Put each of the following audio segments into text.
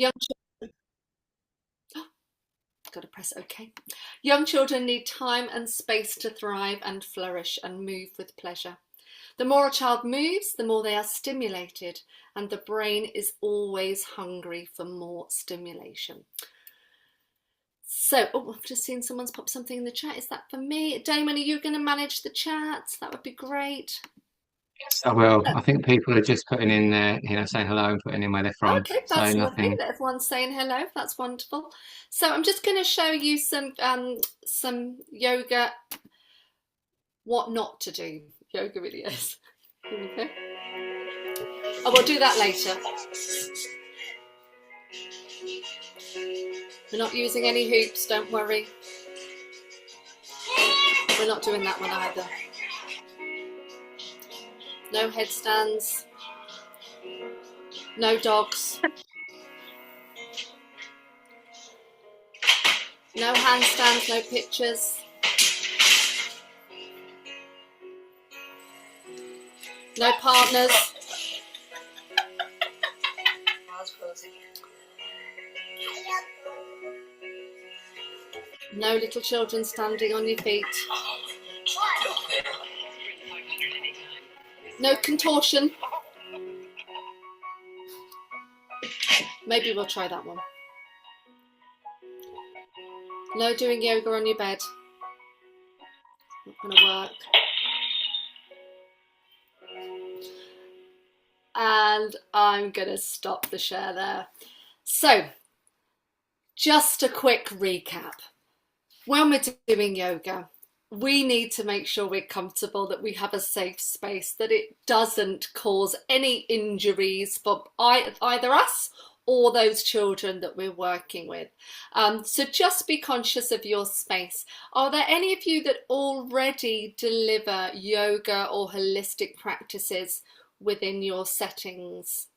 Young got to press OK. Young children need time and space to thrive and flourish and move with pleasure. The more a child moves, the more they are stimulated, and the brain is always hungry for more stimulation. So, oh, I've just seen someone's popped something in the chat. Is that for me? Damon, are you going to manage the chat? That would be great. Yes, I will. I think people are just putting in there, saying hello and putting in where they're from. Okay, So that's lovely nothing. that everyone's saying hello. That's wonderful. So I'm just going to show you some yoga, what not to do yoga videos. Here we go. Oh, we'll do that later. We're not using any hoops, don't worry. We're not doing that one either. No headstands. No dogs. No handstands, no pictures. No partners. No little children standing on your feet. No contortion. Maybe we'll try that one. No doing yoga on your bed. Not going to work. And I'm going to stop the share there. So, just a quick recap. When we're doing yoga, we need to make sure we're comfortable, that we have a safe space, that it doesn't cause any injuries for either us or those children that we're working with. So just be conscious of your space. Are there any of you that already deliver yoga or holistic practices within your settings?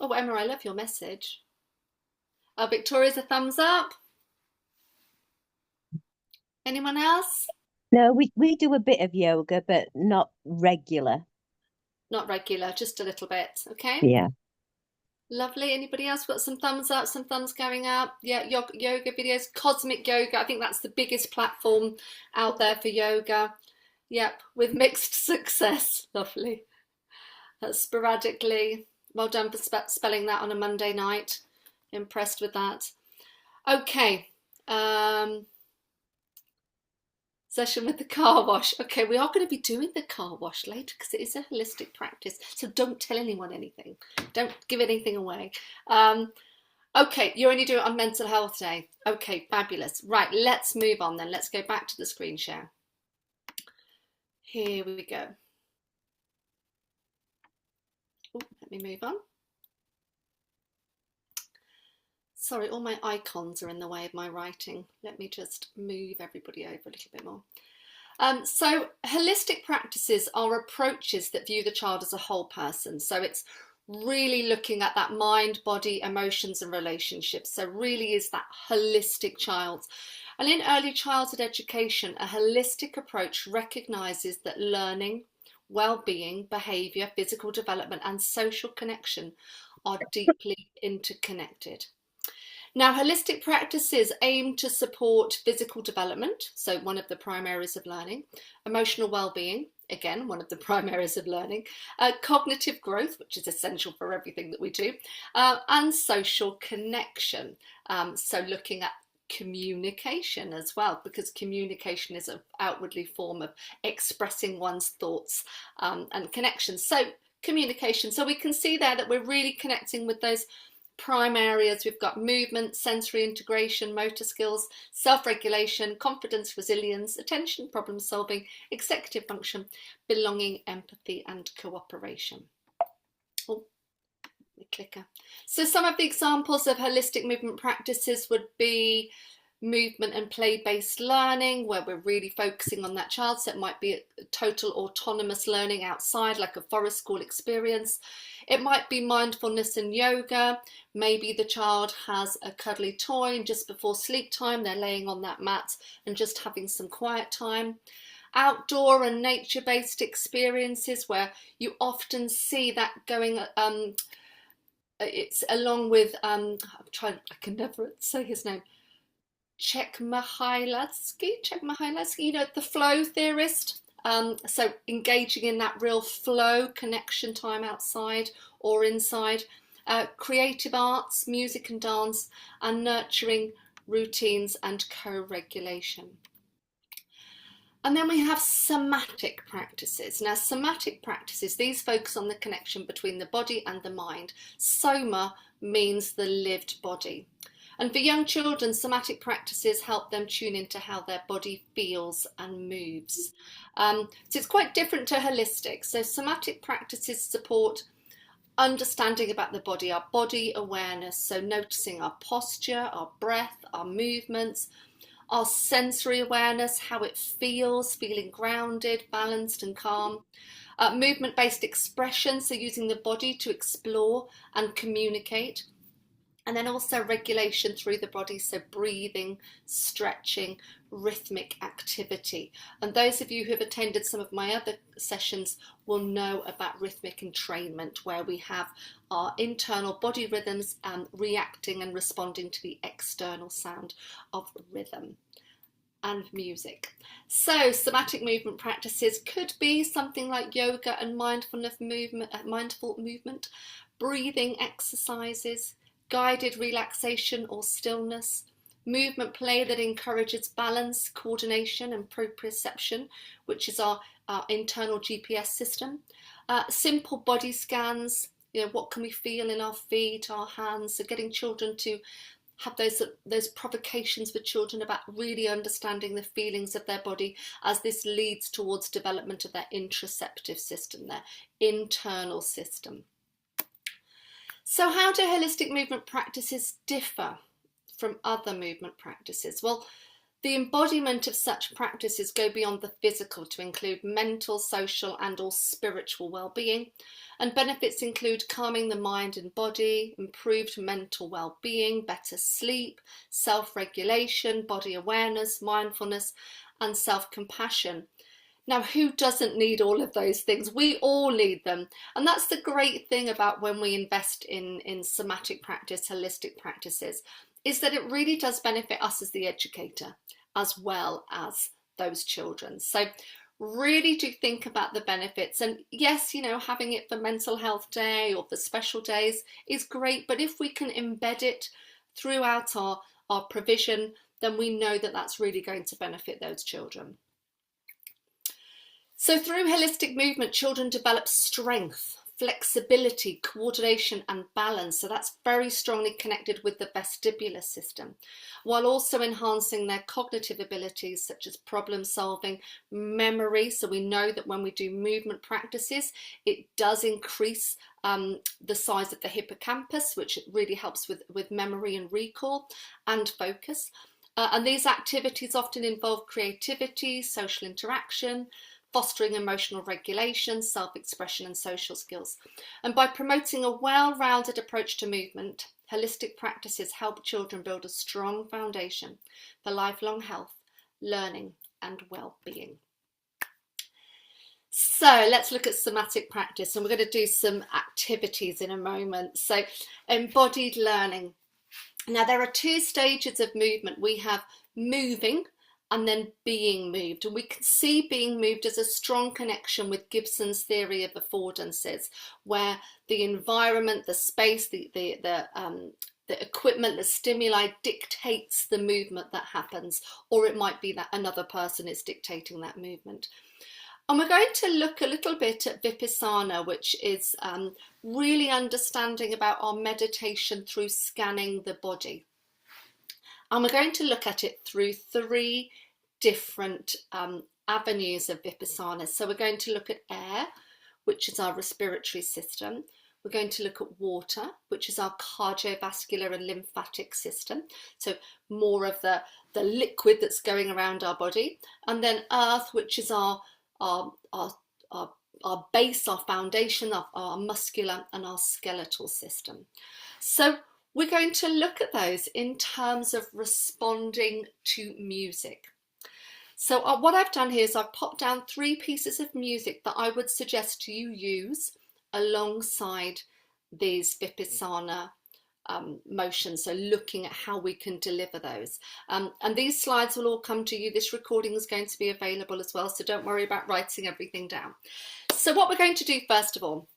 Oh, Emma, I love your message. Victoria's a thumbs up. Anyone else? No, we do a bit of yoga, but not regular. Not regular, just a little bit. Okay. Yeah. Lovely. Anybody else got some thumbs up, some thumbs going up? Yeah, yoga videos, cosmic yoga. I think that's the biggest platform out there for yoga. Yep, with mixed success. Lovely. Sporadically. Well done for spelling that on a Monday night. Impressed with that. Okay. Session with the car wash. Okay, we are going to be doing the car wash later because it is a holistic practice. So don't tell anyone anything. Don't give anything away. Okay, you only do it on Mental Health Day. Okay, fabulous. Right, let's move on then. Let's go back to the screen share. Here we go. Ooh, let me move on. Sorry, all my icons are in the way of my writing. Let me just move everybody over a little bit more. So holistic practices are approaches that view the child as a whole person. So it's really looking at that mind, body, emotions and relationships. So really is that holistic child. And in early childhood education, a holistic approach recognises that learning, well-being, behaviour, physical development and social connection are deeply interconnected. Now, holistic practices aim to support physical development, so one of the prime areas of learning, emotional well-being, again, one of the prime areas of learning, cognitive growth, which is essential for everything that we do, and social connection. So looking at communication as well, because communication is an outwardly form of expressing one's thoughts and connections. So communication, so we can see there that we're really connecting with those prime areas. We've got movement, sensory integration, motor skills, self-regulation, confidence, resilience, attention, problem solving, executive function, belonging, empathy and cooperation. Oh, the clicker. So some of the examples of holistic movement practices would be movement and play-based learning, where we're really focusing on that child. So it might be a total autonomous learning outside, like a forest school experience. It might be mindfulness and yoga. Maybe the child has a cuddly toy and just before sleep time they're laying on that mat and just having some quiet time. outdoor and nature-based experiences where you often see that going it's along with I can never say his name, Csikszentmihalyi, you know, the flow theorist. So engaging in that real flow connection time outside or inside, creative arts, music and dance, and nurturing routines and co-regulation. And then we have somatic practices. Now, somatic practices, these focus on the connection between the body and the mind. Soma means the lived body. And for young children, somatic practices help them tune into how their body feels and moves. So it's quite different to holistic. So somatic practices support understanding about the body, our body awareness. So noticing our posture, our breath, our movements, our sensory awareness, how it feels, feeling grounded, balanced and calm. Movement-based expression, so using the body to explore and communicate. And then also regulation through the body, so breathing, stretching, rhythmic activity. And those of you who have attended some of my other sessions will know about rhythmic entrainment, where we have our internal body rhythms reacting and responding to the external sound of rhythm and music. So somatic movement practices could be something like yoga and mindful movement, breathing exercises, guided relaxation or stillness, movement play that encourages balance, coordination and proprioception, which is our internal GPS system, simple body scans, you know, what can we feel in our feet, our hands, so getting children to have those provocations for children about really understanding the feelings of their body, as this leads towards development of their interoceptive system, their internal system. So how do holistic movement practices differ from other movement practices? Well, the embodiment of such practices go beyond the physical to include mental, social and or spiritual well-being, and benefits include calming the mind and body, improved mental well-being, better sleep, self-regulation, body awareness, mindfulness and self-compassion. Now, who doesn't need all of those things? We all need them. And that's the great thing about when we invest in somatic practice, holistic practices, is that it really does benefit us as the educator, as well as those children. So really do think about the benefits. And yes, you know, having it for Mental Health Day or for special days is great. But if we can embed it throughout our provision, then we know that that's really going to benefit those children. So through holistic movement, children develop strength, flexibility, coordination and balance. So that's very strongly connected with the vestibular system, while also enhancing their cognitive abilities such as problem solving, memory. So we know that when we do movement practices, it does increase the size of the hippocampus, which really helps with memory and recall and focus. And these activities often involve creativity, social interaction, fostering emotional regulation, self-expression and social skills. And by promoting a well-rounded approach to movement, holistic practices help children build a strong foundation for lifelong health, learning and well-being. So let's look at somatic practice, and we're going to do some activities in a moment. So embodied learning. Now there are two stages of movement. We have moving and then being moved. And we can see being moved as a strong connection with Gibson's theory of affordances, where the environment, the space, the equipment, the stimuli dictates the movement that happens, or it might be that another person is dictating that movement. And we're going to look a little bit at Vipassana, which is really understanding about our meditation through scanning the body. And we're going to look at it through three different avenues of Vipassana. So we're going to look at air, which is our respiratory system. We're going to look at water, which is our cardiovascular and lymphatic system. So more of the liquid that's going around our body. And then earth, which is our base, our foundation, our muscular and our skeletal system. So we're going to look at those in terms of responding to music. So what I've done here is I've popped down 3 pieces of music that I would suggest you use alongside these Vipassana motions, so looking at how we can deliver those. And these slides will all come to you. This recording is going to be available as well, so don't worry about writing everything down. So what we're going to do first of all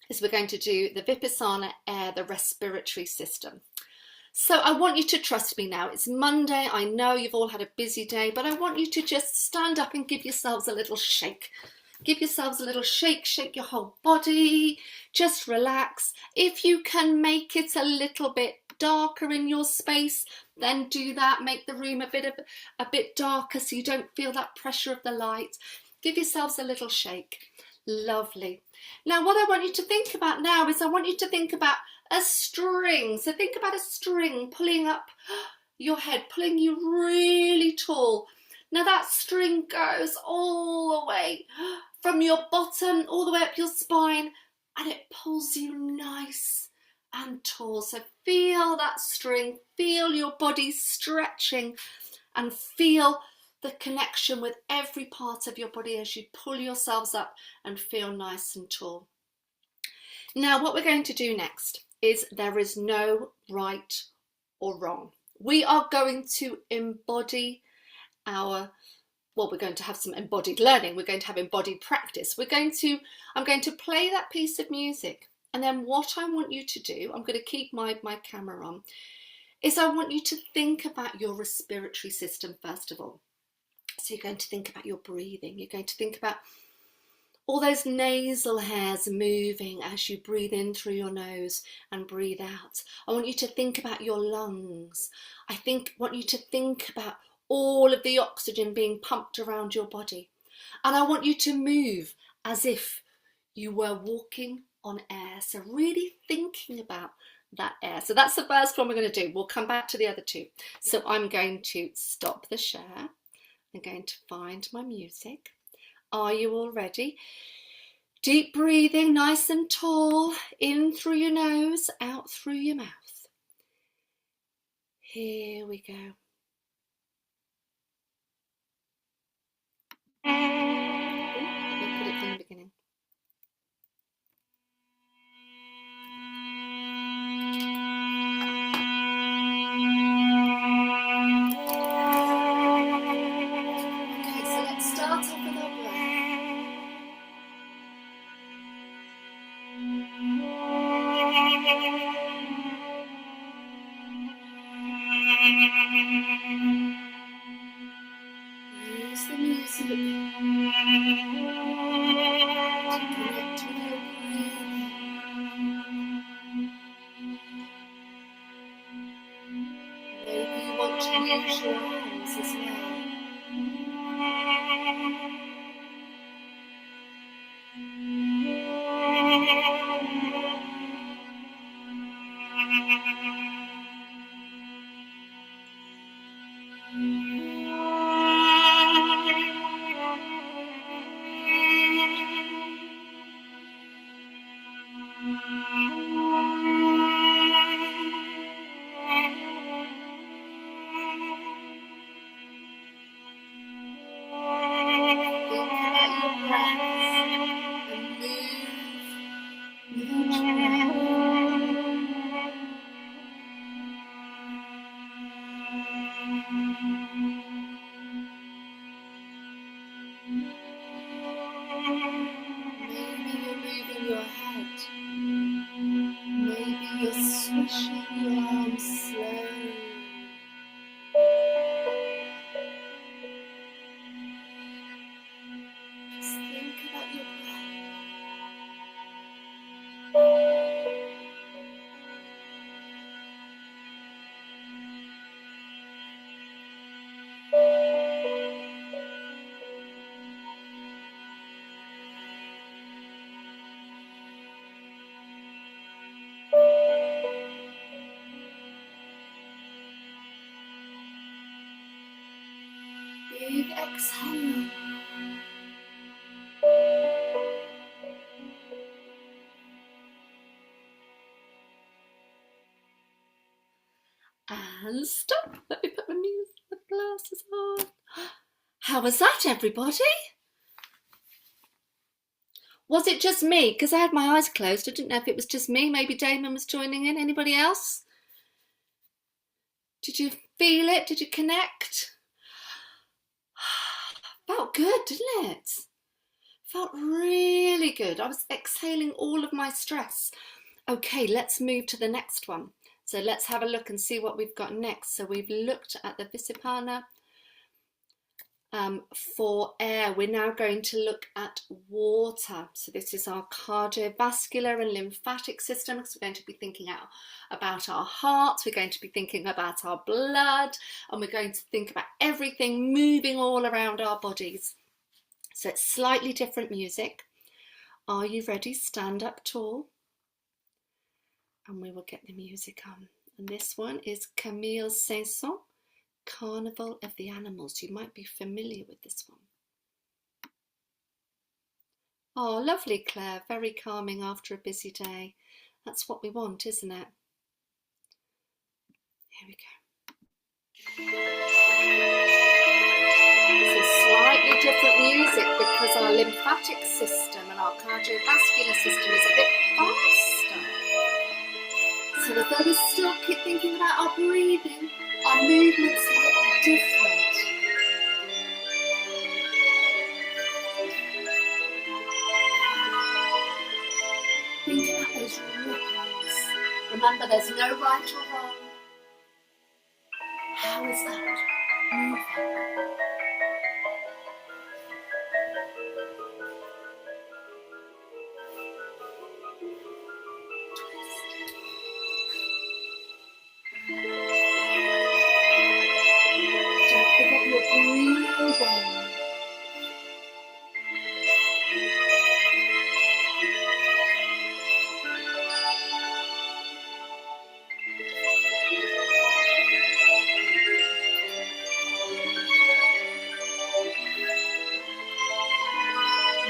is we're going to do the Vipassana air, the respiratory system. So I want you to trust me now. It's Monday. I know you've all had a busy day, but I want you to just stand up and give yourselves a little shake. Give yourselves a little shake, shake your whole body, just relax. If you can make it a little bit darker in your space, then do that. Make the room a bit darker so you don't feel that pressure of the light. Give yourselves a little shake. Lovely. Now what I want you to think about now is I want you to think about a string. So think about a string pulling up your head, pulling you really tall. Now that string goes all the way from your bottom all the way up your spine, and it pulls you nice and tall. So feel that string, feel your body stretching, and feel the connection with every part of your body as you pull yourselves up and feel nice and tall. Now what we're going to do next is there is no right or wrong. We are going to embody we're going to have some embodied learning. We're going to have embodied practice. I'm going to play that piece of music, and then what I want you to do, I'm going to keep my camera on, is I want you to think about your respiratory system first of all. So you're going to think about your breathing. You're going to think about all those nasal hairs moving as you breathe in through your nose and breathe out. I want you to think about your lungs. Want you to think about all of the oxygen being pumped around your body. And I want you to move as if you were walking on air. So really thinking about that air. So that's the first one we're going to do. We'll come back to the other 2. So I'm going to stop the share. I'm going to find my music. Are you all ready? Deep breathing, nice and tall, in through your nose, out through your mouth. Here we go. Let me put it from the beginning. Okay, so let's start off with our breath. Use the music to connect with your breathing. Maybe you want to use your hands as well. Big exhale. And stop. Let me put the glasses on. How was that, everybody? Was it just me? Because I had my eyes closed. I didn't know if it was just me. Maybe Damon was joining in. Anybody else? Did you feel it? Did you connect? Felt good, didn't it? Felt really good. I was exhaling all of my stress. Okay, let's move to the next one. So let's have a look and see what we've got next. So we've looked at the Visipana. For air, we're now going to look at water. So this is our cardiovascular and lymphatic system, because we're going to be thinking about our hearts, we're going to be thinking about our blood, and we're going to think about everything moving all around our bodies. So it's slightly different music. Are you ready? Stand up tall. And we will get the music on. And this one is Camille Saint-Saëns, Carnival of the Animals. You might be familiar with this one. Oh, lovely, Claire. Very calming after a busy day. That's what we want, isn't it? Here we go. This is slightly different music because our lymphatic system and our cardiovascular system is a bit faster. So although we still keep thinking about our breathing, our movements are different. Think about those ripples. Remember, there's no right or wrong. How is that moving? Don't forget your breathing.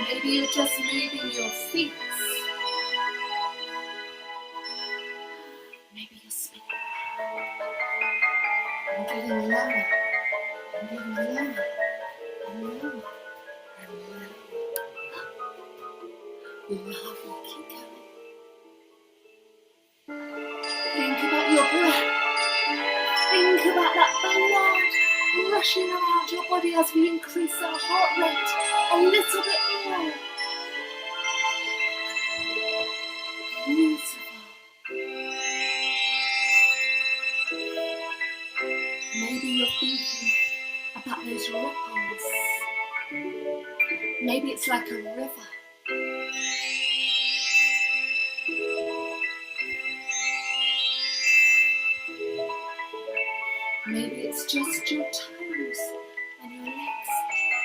Maybe you're just moving your feet. Maybe you're spinning around. And getting lower. And getting lower. And lower. And lower. Lovely. Keep going. Think about your breath. Think about that blood rushing around your body as we increase our heart rate a little bit more. Beautiful. Maybe you're thinking about those ripples. Maybe it's like a river. Maybe it's just your toes and your legs.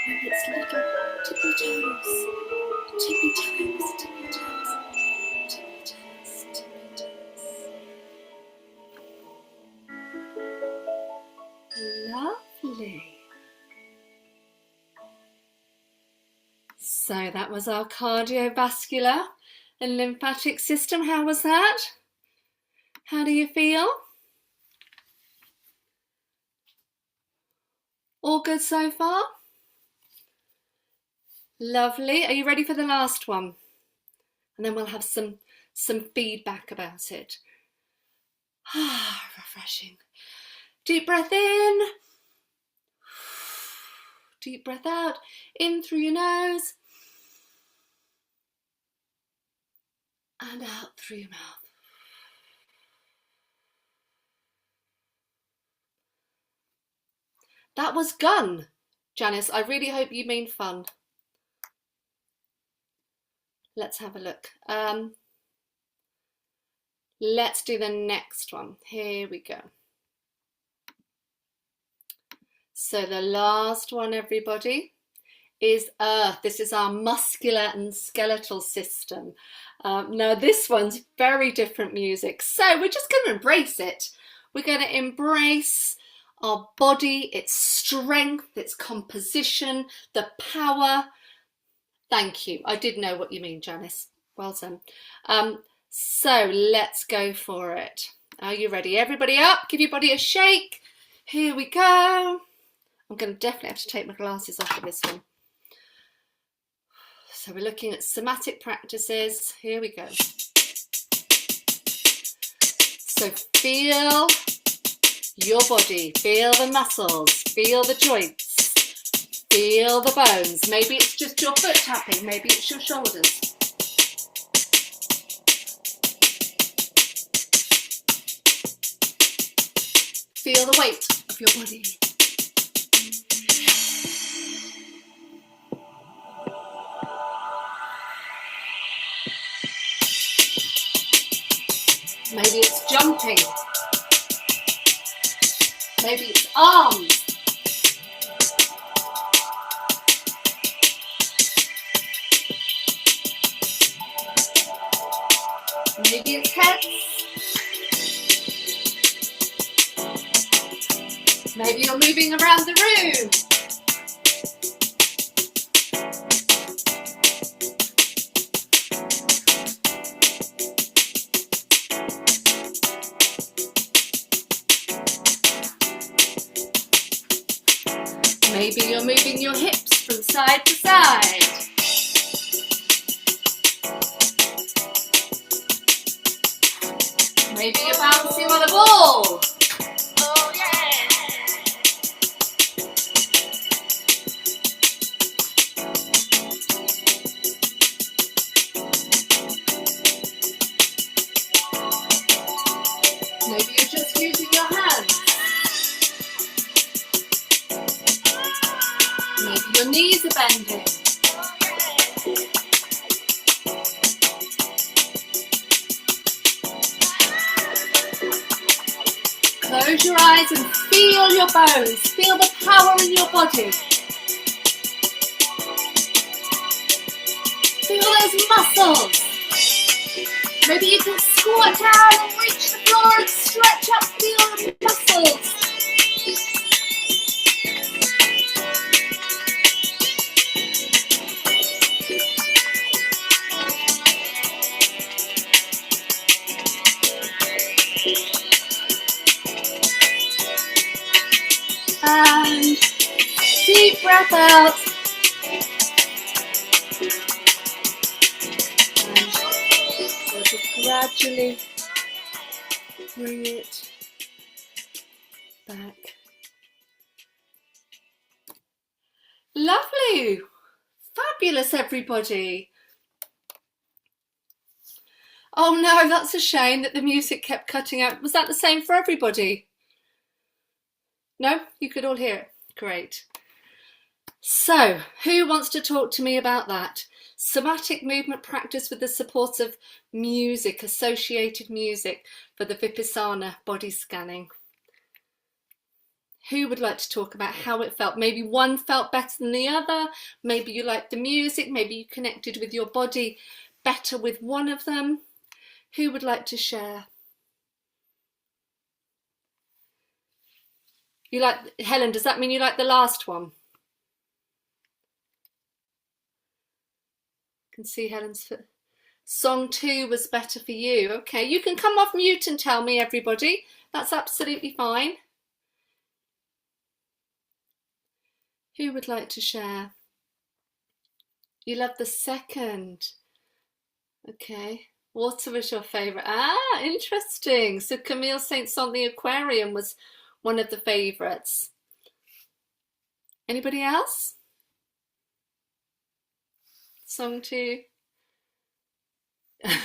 Maybe it's little tippy toes. Tippy toes, tippy toes, tippy toes, tippy toes. Lovely. So that was our cardiovascular and lymphatic system. How was that? How do you feel? All good so far? Lovely. Are you ready for the last one? And then we'll have some feedback about it. Refreshing. Deep breath in. Deep breath out. In through your nose. And out through your mouth. That was gun, Janice. I really hope you mean fun. Let's have a look. Let's do the next one. Here we go. So the last one, everybody, is Earth. This is our muscular and skeletal system. Now this one's very different music. So we're just going to embrace it. We're going to embrace our body, its strength, its composition, the power. Thank you. I did know what you mean, Janice. Well done. So let's go for it. Are you ready? Everybody up. Give your body a shake. Here we go. I'm going to definitely have to take my glasses off for this one. So we're looking at somatic practices. Here we go. So feel your body, feel the muscles, feel the joints, feel the bones. Maybe it's just your foot tapping, maybe it's your shoulders. Feel the weight of your body. Maybe it's jumping. Maybe it's arms. Maybe it's head. Maybe you're moving around the room. Maybe you're moving your hips from side to side. Maybe you're bouncing on a ball. Oh yeah. Maybe you're just using your hands. Maybe your knees are bending. Close your eyes and feel your bones. Feel the power in your body. Feel those muscles. Maybe you can squat down and reach the floor and stretch up. Feel the muscles. And deep breath out. And we'll just gradually bring it back. Lovely. Fabulous, everybody. Oh no, that's a shame that the music kept cutting out. Was that the same for everybody? No? You could all hear it. Great. So, who wants to talk to me about that? Somatic movement practice with the support of music, associated music for the Vipassana body scanning. Who would like to talk about how it felt? Maybe one felt better than the other. Maybe you liked the music. Maybe you connected with your body better with one of them. Who would like to share? You like, Helen, does that mean you like the last one? I can see Helen's foot. Song 2 was better for you. Okay, you can come off mute and tell me, everybody. That's absolutely fine. Who would like to share? You love the second. Okay. Water was your favourite. Ah, interesting. So Camille Saint-Saëns, the aquarium, was one of the favourites. Anybody else? Song 2.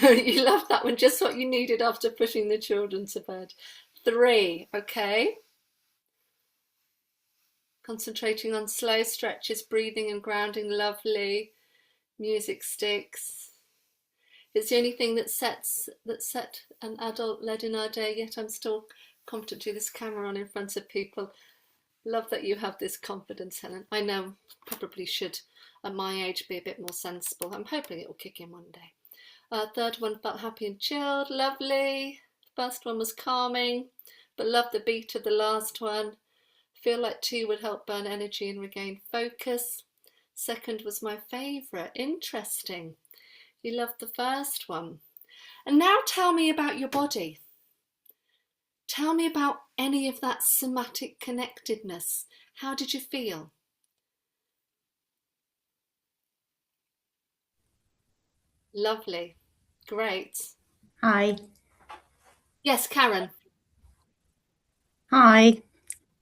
You love that one, just what you needed after pushing the children to bed. 3, okay. Concentrating on slow stretches, breathing and grounding, lovely. Music sticks. It's the only thing that set an adult led in our day, yet I'm still confident to this camera on in front of people. Love that you have this confidence, Helen. I know, probably should at my age be a bit more sensible. I'm hoping it will kick in one day. Third one felt happy and chilled, lovely. First one was calming, but loved the beat of the last one. Feel like 2 would help burn energy and regain focus. Second was my favourite, interesting. You loved the first one. And now tell me about your body. Tell me about any of that somatic connectedness. How did you feel? Lovely. Great. Hi. Yes, Karen. Hi.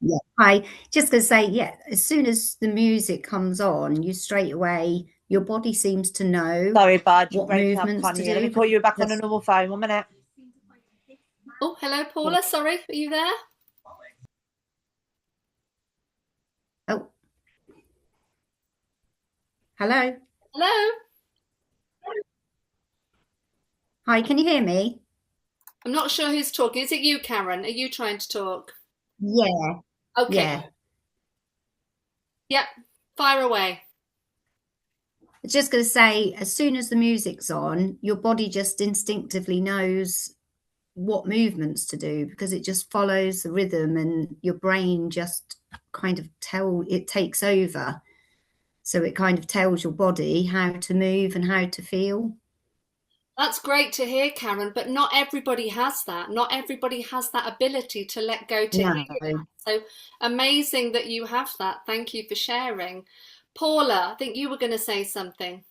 Yeah. Hi. Just going to say, yeah, as soon as the music comes on, you straight away, your body seems to know Sorry, Bud, you're what breaking up, movements to Connie. Let me do. put you back on a Because, normal phone. 1 minute. Oh, hello, Paula. Sorry, are you there? oh, hello. Hello? Hi, can you hear me? I'm not sure who's talking. Is it you, Karen? Are you trying to talk? Yeah. Okay. Yeah. Yep. Fire away. I was just going to say, as soon as the music's on, your body just instinctively knows what movements to do because it just follows the rhythm and your brain just kind of it takes over. So it kind of tells your body how to move and how to feel. That's great to hear, Karen, but not everybody has that. Not everybody has that ability to let go to hear that. So amazing that you have that. Thank you for sharing. Paula, I think you were going to say something.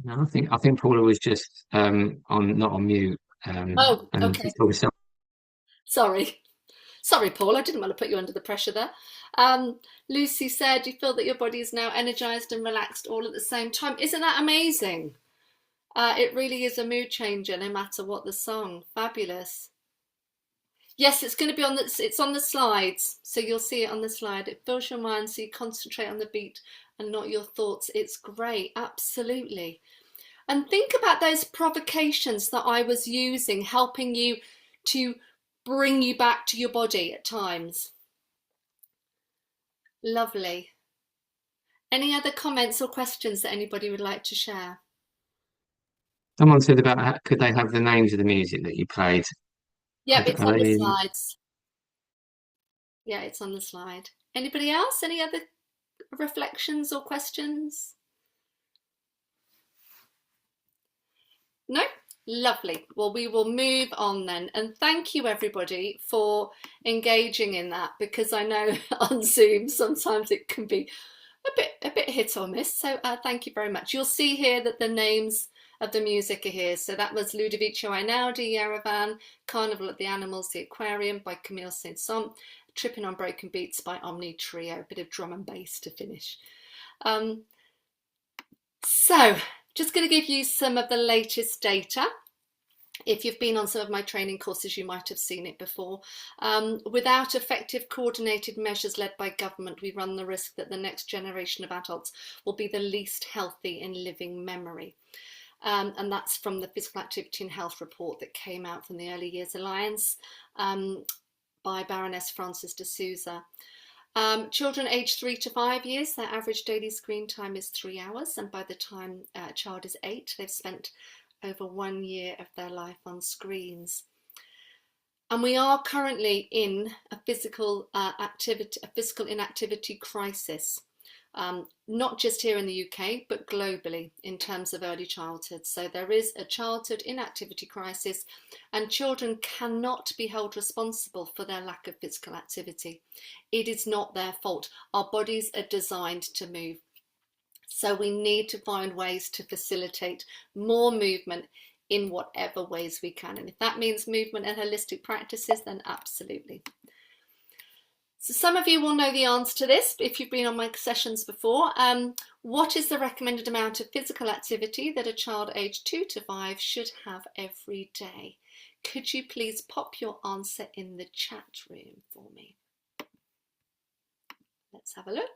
No, I think Paula was just not on mute. Oh, And okay. just talking. Sorry, Paul, I didn't want to put you under the pressure there. Lucy said, you feel that your body is now energized and relaxed all at the same time. Isn't that amazing? It really is a mood changer, no matter what the song. Fabulous. Yes, it's going to be it's on the slides, so you'll see it on the slide. It fills your mind, so you concentrate on the beat and not your thoughts. It's great, absolutely. And think about those provocations that I was using, helping you to bring you back to your body at times. Lovely. Any other comments or questions that anybody would like to share? Someone said about could they have the names of the music that you played? Yep, it's on the slides. Yeah, it's on the slide. Anybody else? Any other reflections or questions? No? Lovely. Well, we will move on then. And thank you, everybody, for engaging in that, because I know on Zoom sometimes it can be a bit hit or miss. So thank you very much. You'll see here that the names of the music are here. So that was Ludovico Einaudi, Yerevan, Carnival at the Animals, The Aquarium by Camille Saint-Saëns, Tripping on Broken Beats by Omni Trio, a bit of drum and bass to finish. So just going to give you some of the latest data. If you've been on some of my training courses, you might have seen it before. Without effective coordinated measures led by government, we run the risk that the next generation of adults will be the least healthy in living memory. And that's from the Physical Activity and Health report that came out from the Early Years Alliance by Baroness Frances de Souza. Children aged 3 to 5 years, their average daily screen time is 3 hours, and by the time a child is 8, they've spent over 1 year of their life on screens. And we are currently in a physical inactivity crisis, not just here in the UK, but globally in terms of early childhood. So there is a childhood inactivity crisis, and children cannot be held responsible for their lack of physical activity. It is not their fault. Our bodies are designed to move. So we need to find ways to facilitate more movement in whatever ways we can. And if that means movement and holistic practices, then absolutely. So some of you will know the answer to this if you've been on my sessions before. What is the recommended amount of physical activity that a child aged 2 to 5 should have every day? Could you please pop your answer in the chat room for me? Let's have a look.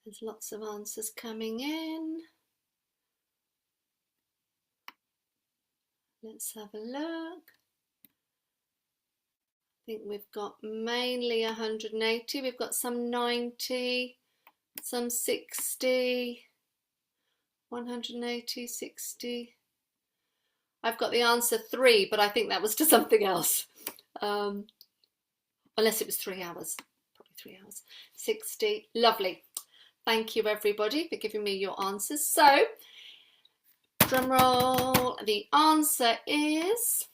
There's lots of answers coming in. Let's have a look. I think we've got mainly 180. We've got some 90, some 60, 180, 60. I've got the answer 3, but I think that was to something else. Unless it was 3 hours. Probably 3 hours. 60. Lovely. Thank you, everybody, for giving me your answers. So Drum roll. The answer is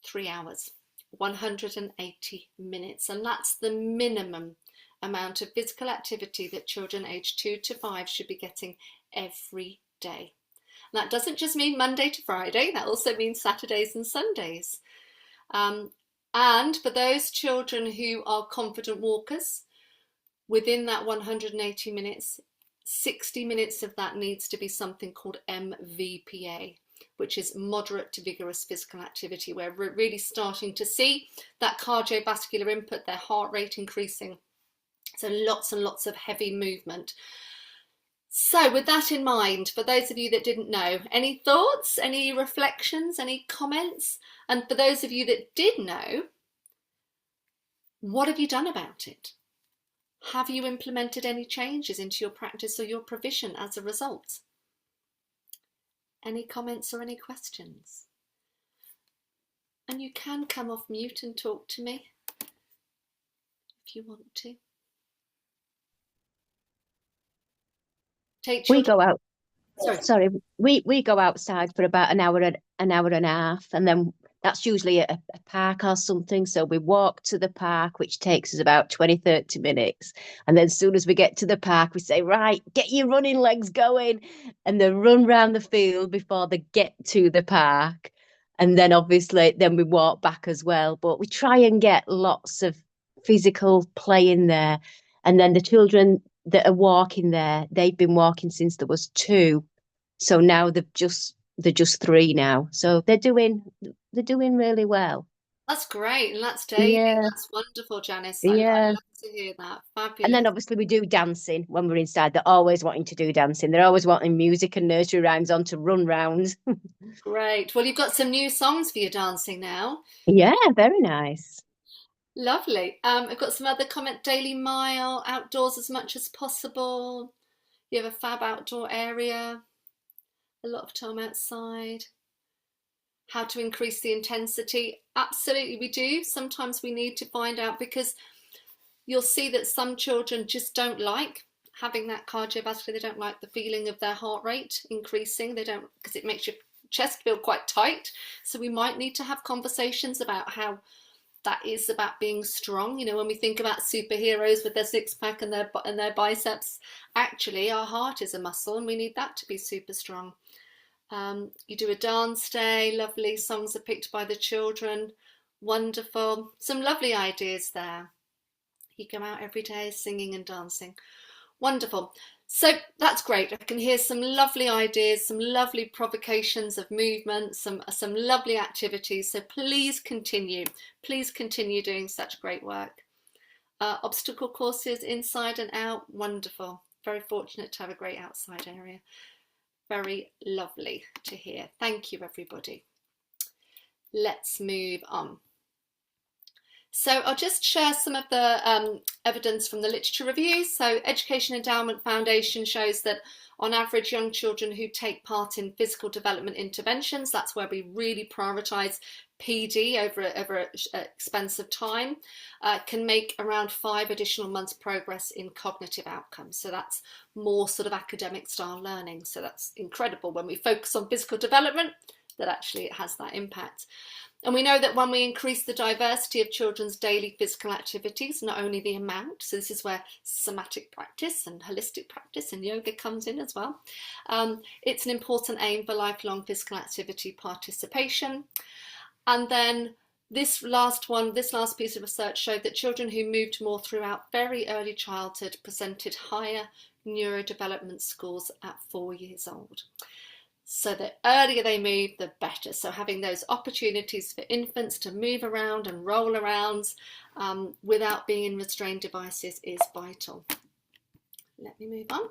3 hours, 180 minutes. And that's the minimum amount of physical activity that children aged 2 to 5 should be getting every day. And that doesn't just mean Monday to Friday, that also means Saturdays and Sundays. And for those children who are confident walkers, within that 180 minutes, 60 minutes of that needs to be something called MVPA, which is moderate to vigorous physical activity, where we're really starting to see that cardiovascular input, their heart rate increasing. So lots and lots of heavy movement. So with that in mind, for those of you that didn't know, any thoughts, any reflections, any comments? And for those of you that did know, what have you done about it? Have you implemented any changes into your practice or your provision as a result? Any comments or any questions? And you can come off mute and talk to me if you want to. Take We children. go out. Sorry. We go outside for about an hour and a half, and then that's usually a park or something. So we walk to the park, which takes us about 20-30 minutes. And then as soon as we get to the park, we say, right, get your running legs going, and then run round the field before they get to the park. And then obviously then we walk back as well. But we try and get lots of physical play in there. And then the children that are walking there, they've been walking since there was 2. So now they're just 3 now. So they're doing really well. That's great, and that's David. Yeah. That's wonderful, Janice. I Yeah. love to hear that. Fabulous. And then obviously we do dancing when we're inside. They're always wanting to do dancing. They're always wanting music and nursery rhymes on to run round. Great. Well, you've got some new songs for your dancing now. Yeah, very nice. Lovely. I've got some other comment. Daily mile, outdoors as much as possible. You have a fab outdoor area. A lot of time outside. How to increase the intensity? Absolutely, we do. Sometimes we need to find out, because you'll see that some children just don't like having that cardiovascular. They don't like the feeling of their heart rate increasing. They don't, because it makes your chest feel quite tight. So we might need to have conversations about how that is about being strong. You know, when we think about superheroes with their six-pack and their biceps, actually our heart is a muscle and we need that to be super strong. You do a dance day, lovely songs are picked by the children, wonderful. Some lovely ideas there. You go out every day singing and dancing, wonderful. So that's great. I can hear some lovely ideas, some lovely provocations of movement, some lovely activities. So please continue doing such great work. Obstacle courses inside and out, wonderful. Very fortunate to have a great outside area. Very lovely to hear. Thank you, everybody. Let's move on. So I'll just share some of the evidence from the literature review. So Education Endowment Foundation shows that on average, young children who take part in physical development interventions, that's where we really prioritise PD over expensive time, can make around 5 additional months progress in cognitive outcomes. So that's more sort of academic style learning. So that's incredible when we focus on physical development, that actually it has that impact. And we know that when we increase the diversity of children's daily physical activities, not only the amount, so this is where somatic practice and holistic practice and yoga comes in as well. It's an important aim for lifelong physical activity participation. And then this last piece of research showed that children who moved more throughout very early childhood presented higher neurodevelopment scores at 4 years old. So the earlier they move, the better. So having those opportunities for infants to move around and roll around without being in restrained devices is vital. Let me move on.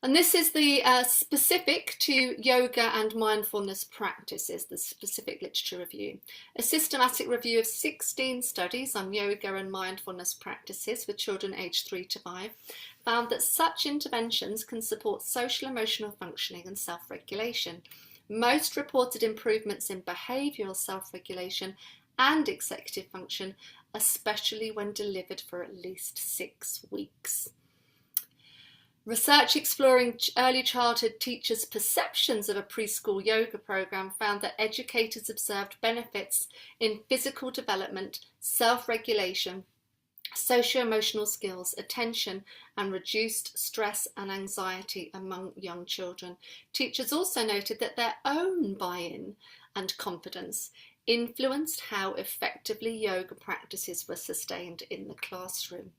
And this is the specific to yoga and mindfulness practices, the specific literature review. A systematic review of 16 studies on yoga and mindfulness practices with children aged 3 to 5 found that such interventions can support social emotional functioning and self-regulation. Most reported improvements in behavioural self-regulation and executive function, especially when delivered for at least 6 weeks. Research exploring early childhood teachers' perceptions of a preschool yoga program found that educators observed benefits in physical development, self-regulation, socio-emotional skills, attention, and reduced stress and anxiety among young children. Teachers also noted that their own buy-in and confidence influenced how effectively yoga practices were sustained in the classroom.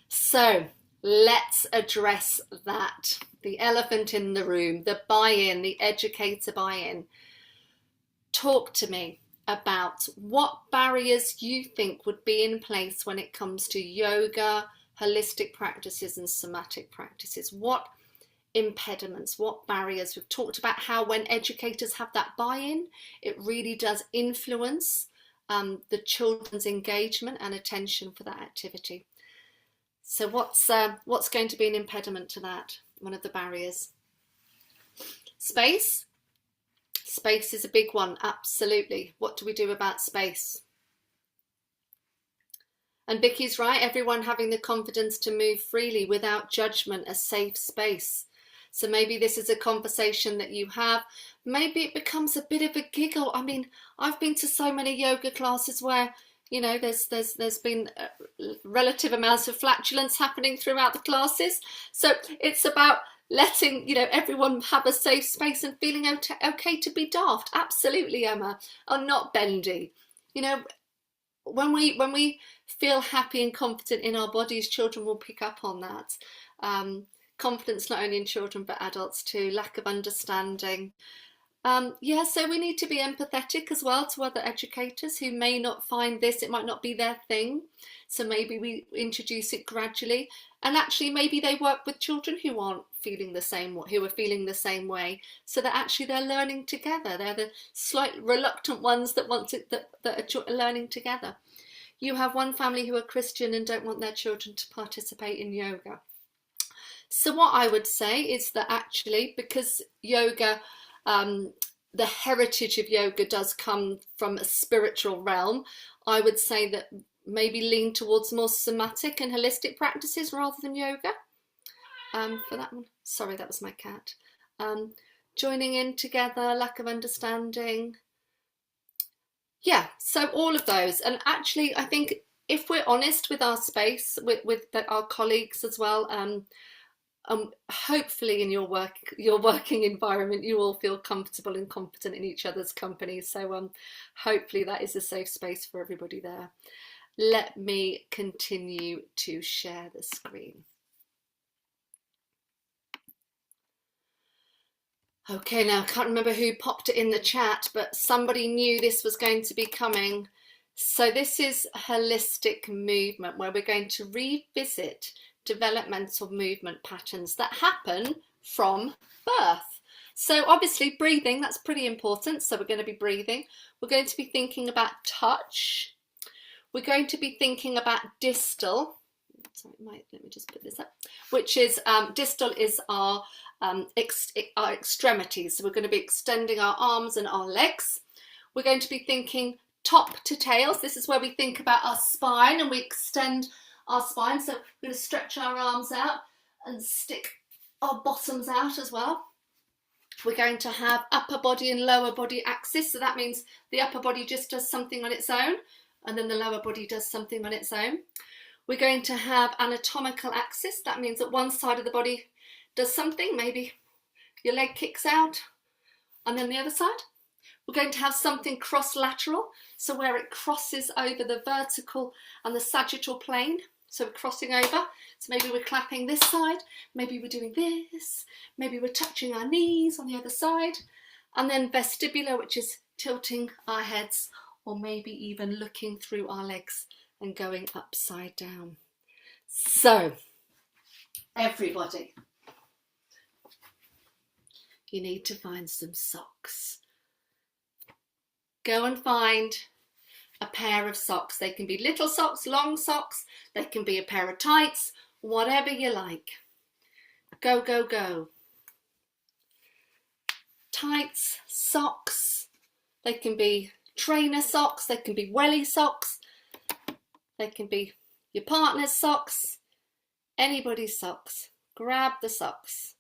So let's address that. The elephant in the room, the buy-in, the educator buy-in. Talk to me about what barriers you think would be in place when it comes to yoga, holistic practices and somatic practices. What impediments, what barriers? We've talked about how when educators have that buy-in, it really does influence the children's engagement and attention for that activity. So what's going to be an impediment to that? One of the barriers. Space. Space is a big one, absolutely. What do we do about space? And Vicky's right, everyone having the confidence to move freely without judgment, a safe space. So maybe this is a conversation that you have. Maybe it becomes a bit of a giggle. I mean, I've been to so many yoga classes where, you know, there's been relative amounts of flatulence happening throughout the classes. So it's about letting, you know, everyone have a safe space and feeling okay to be daft. Absolutely, Emma. Or not bendy. You know, when we feel happy and confident in our bodies, children will pick up on that. Confidence not only in children but adults too. Lack of understanding. So we need to be empathetic as well to other educators who may not find this, it might not be their thing. So maybe we introduce it gradually, and actually maybe they work with children who aren't feeling the same, who are feeling the same way, so that actually they're learning together. They're the slight reluctant ones that that are learning together. You have one family who are Christian and don't want their children to participate in yoga. So what I would say is that actually, because yoga, the heritage of yoga does come from a spiritual realm, I would say that maybe lean towards more somatic and holistic practices rather than yoga. For that one, sorry, that was my cat. Joining in together, lack of understanding. Yeah, so all of those. And actually, I think if we're honest with our space, with our colleagues as well, hopefully in your working environment you all feel comfortable and competent in each other's company, so hopefully that is a safe space for everybody there. Let me continue to share the screen. Okay, now I can't remember who popped it in the chat, but somebody knew this was going to be coming. So this is holistic movement, where we're going to revisit developmental movement patterns that happen from birth. So obviously breathing, that's pretty important. So we're going to be breathing. We're going to be thinking about touch. We're going to be thinking about distal. Sorry, let me just put this up. Which is, distal is our extremities. So we're going to be extending our arms and our legs. We're going to be thinking top to tails. This is where we think about our spine and we extend our spine. So we're going to stretch our arms out and stick our bottoms out as well. We're going to have upper body and lower body axis. So that means the upper body just does something on its own, and then the lower body does something on its own. We're going to have anatomical axis. That means that one side of the body does something. Maybe your leg kicks out, and then the other side. We're going to have something cross-lateral, so where it crosses over the vertical and the sagittal plane. So we're crossing over. So maybe we're clapping this side, maybe we're doing this, maybe we're touching our knees on the other side. And then vestibular, which is tilting our heads, or maybe even looking through our legs and going upside down. So, everybody, you need to find some socks. Go and find a pair of socks. They can be little socks, long socks, they can be a pair of tights, whatever you like. Go, go, go. Tights, socks, they can be trainer socks, they can be welly socks, they can be your partner's socks, anybody's socks. grab the socks.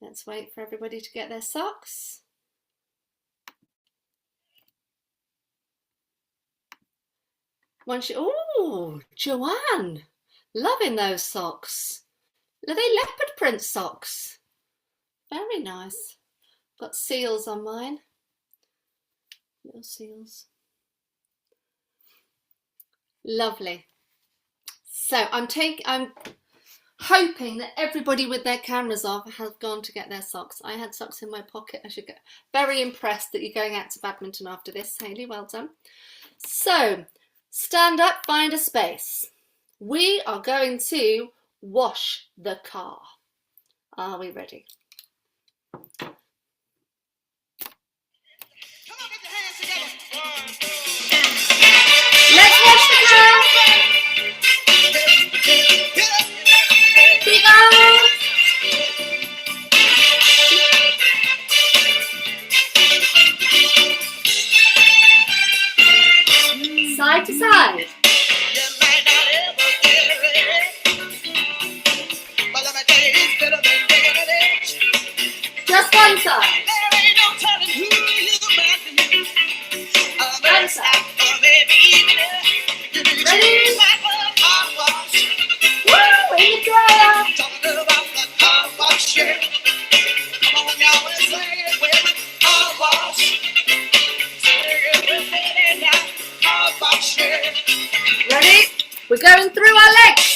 Let's wait for everybody to get their socks. Oh, Joanne, loving those socks. Are they leopard print socks? Very nice. Got seals on mine. Little seals. Lovely. So I'm hoping that everybody with their cameras off has gone to get their socks. I had socks in my pocket. I should get very impressed that you're going out to badminton after this, Hayley. Well done. So stand up, find a space. We are going to wash the car. Are we ready? Let's wash the car. Big arms. Side to side. Just one side. One side. Ready? Woo! In the dryer. Ready? We're going through our legs.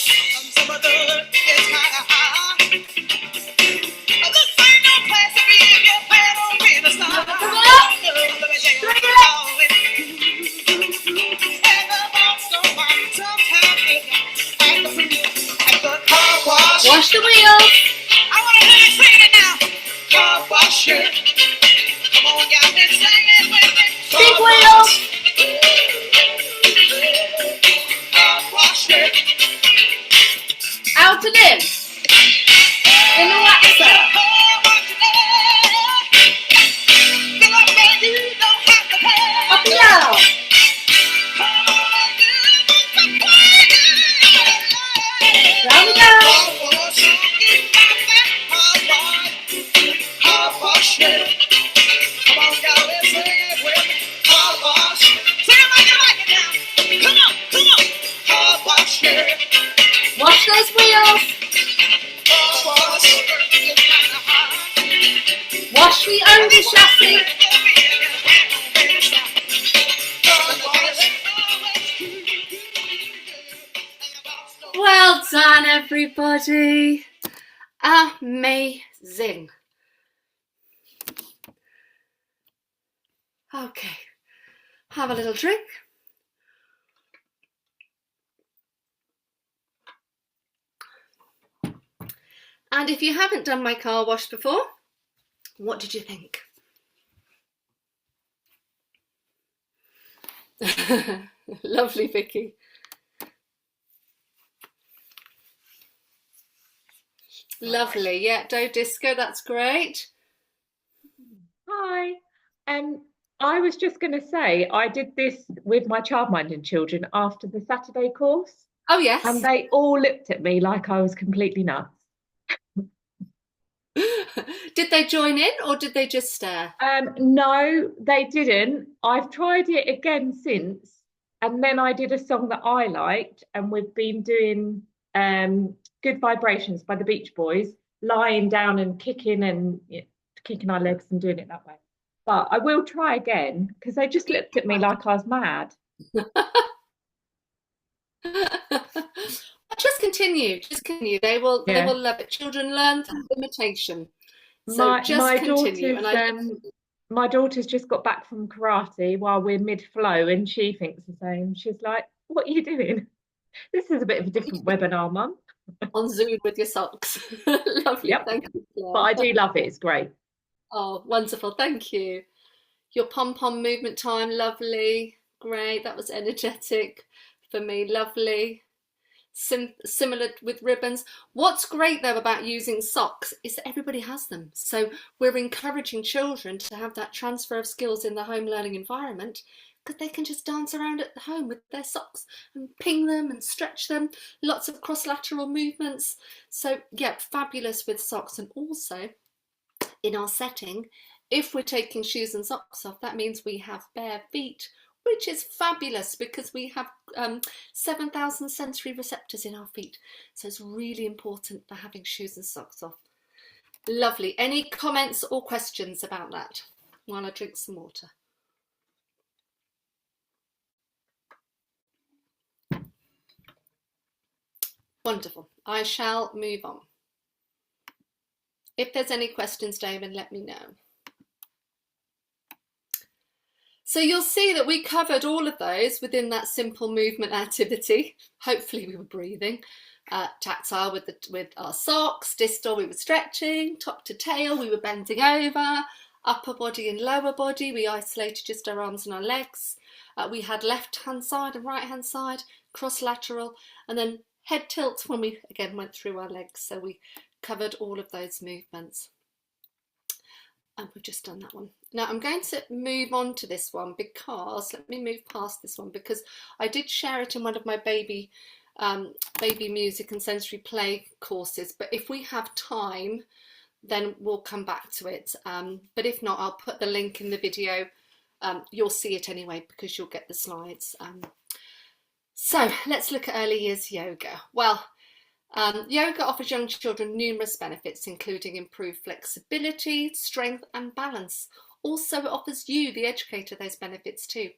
Wash the wheels. I want to hear you sing it now. Car wash it. Come on, y'all, let's sing it with me. Big wheels. Car wash it. Out and in. In the waxer. Up and down. Round and down. Wash those wheels. Wash the under chassis. Well done, everybody. Amazing. Okay, have a little drink. And if you haven't done my car wash before, what did you think? Lovely, Vicky. Lovely, yeah, Do Disco, that's great. Hi. I was just going to say, I did this with my childminding children after the Saturday course, Oh, yes. and they all looked at me like I was completely nuts. Did they join in or did they just stare? No, they didn't. I've tried it again since, and then I did a song that I liked, and we've been doing Good Vibrations by the Beach Boys, lying down and kicking our legs and doing it that way. But I will try again because they just looked at me like I was mad. Just continue. They will love it. Children learn through imitation. So just continue. My daughter's just got back from karate while we're mid-flow, and she thinks the same. She's like, "What are you doing? This is a bit of a different webinar, Mum." On Zoom with your socks. Lovely. Yep. Thank you, Claire. But I do love it. It's great. Oh, wonderful. Thank you. Your pom-pom movement time, lovely. Great. That was energetic for me. Lovely. similar with ribbons. What's great though about using socks is that everybody has them. So we're encouraging children to have that transfer of skills in the home learning environment, because they can just dance around at home with their socks and ping them and stretch them. Lots of cross-lateral movements. So yeah, fabulous with socks. And also in our setting, if we're taking shoes and socks off, that means we have bare feet, which is fabulous because we have 7,000 sensory receptors in our feet. So it's really important for having shoes and socks off. Lovely. Any comments or questions about that while I drink some water? Wonderful. I shall move on. If there's any questions, Damon, let me know. So you'll see that we covered all of those within that simple movement activity. Hopefully we were breathing. Tactile with our socks, distal we were stretching, top to tail we were bending over, upper body and lower body we isolated just our arms and our legs. We had left hand side and right hand side, cross lateral, and then head tilt when we again went through our legs. So we covered all of those movements. And we've just done that one. Now I'm going to move on to this one because, let me move past this one because I did share it in one of my baby music and sensory play courses. But if we have time, then we'll come back to it. But if not, I'll put the link in the video. You'll see it anyway because you'll get the slides. So let's look at early years yoga. Well, yoga offers young children numerous benefits, including improved flexibility, strength and balance. Also, it offers you, the educator, those benefits too.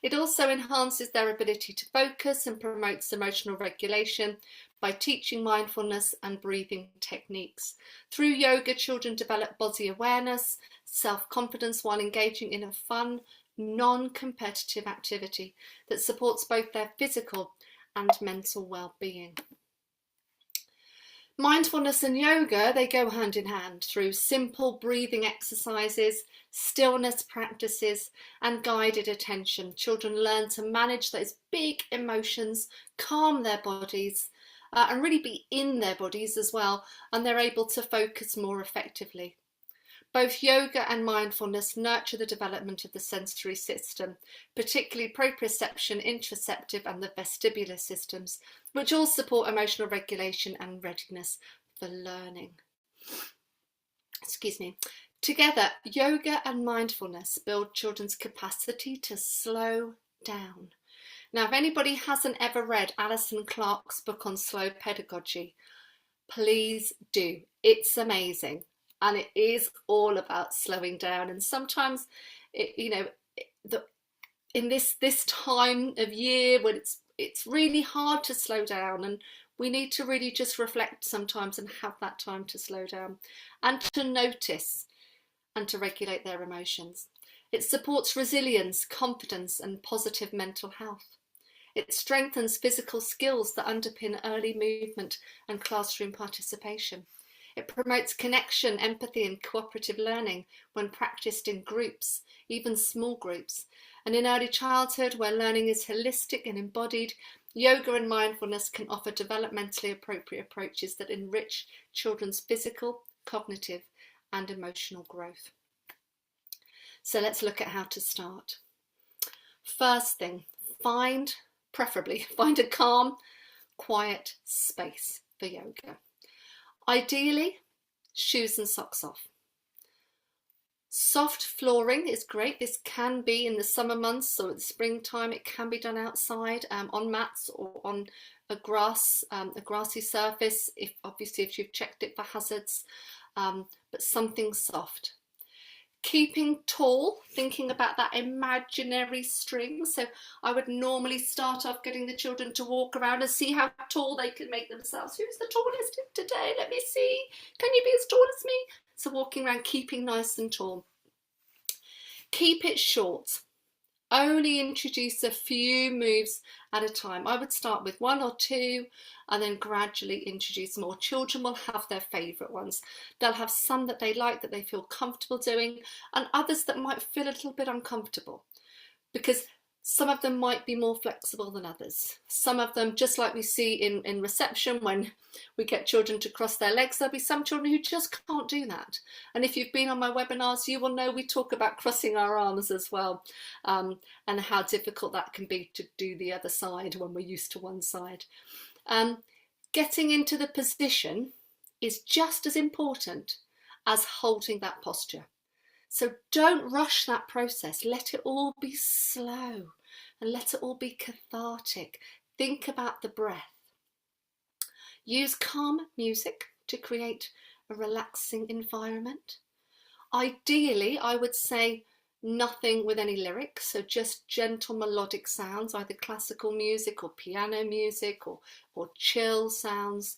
It also enhances their ability to focus and promotes emotional regulation by teaching mindfulness and breathing techniques. Through yoga, children develop body awareness, self-confidence while engaging in a fun, non-competitive activity that supports both their physical and mental well-being. Mindfulness and yoga, they go hand in hand through simple breathing exercises, stillness practices, and guided attention. Children learn to manage those big emotions, calm their bodies, and really be in their bodies as well, and they're able to focus more effectively. Both yoga and mindfulness nurture the development of the sensory system, particularly proprioception, interoceptive and the vestibular systems, which all support emotional regulation and readiness for learning. Excuse me. Together, yoga and mindfulness build children's capacity to slow down. Now, if anybody hasn't ever read Alison Clarke's book on slow pedagogy, please do. It's amazing. And it is all about slowing down. And sometimes, in this time of year when it's really hard to slow down, and we need to really just reflect sometimes and have that time to slow down and to notice and to regulate their emotions. It supports resilience, confidence, and positive mental health. It strengthens physical skills that underpin early movement and classroom participation. It promotes connection, empathy and cooperative learning when practiced in groups, even small groups. And in early childhood, where learning is holistic and embodied, yoga and mindfulness can offer developmentally appropriate approaches that enrich children's physical, cognitive and emotional growth. So let's look at how to start. First thing, preferably find a calm, quiet space for yoga. Ideally, shoes and socks off. Soft flooring is great. This can be in the summer months or in the springtime. It can be done outside on mats or on a grassy surface, if you've checked it for hazards, but something soft. Keeping tall, thinking about that imaginary string. So I would normally start off getting the children to walk around and see how tall they can make themselves. Who's the tallest today? Let me see. Can you be as tall as me? So walking around, keeping nice and tall. Keep it short. Only introduce a few moves at a time. I would start with 1 or 2 and then gradually introduce more. Children will have their favourite ones. They'll have some that they like, that they feel comfortable doing, and others that might feel a little bit uncomfortable. Because Some of them might be more flexible than others. Some of them, just like we see in reception when we get children to cross their legs, there'll be some children who just can't do that. And if you've been on my webinars, you will know we talk about crossing our arms as well, and how difficult that can be to do the other side when we're used to one side. Getting into the position is just as important as holding that posture. So don't rush that process. Let it all be slow and let it all be cathartic. Think about the breath. Use calm music to create a relaxing environment. Ideally, I would say nothing with any lyrics, so just gentle melodic sounds, either classical music or piano music or chill sounds.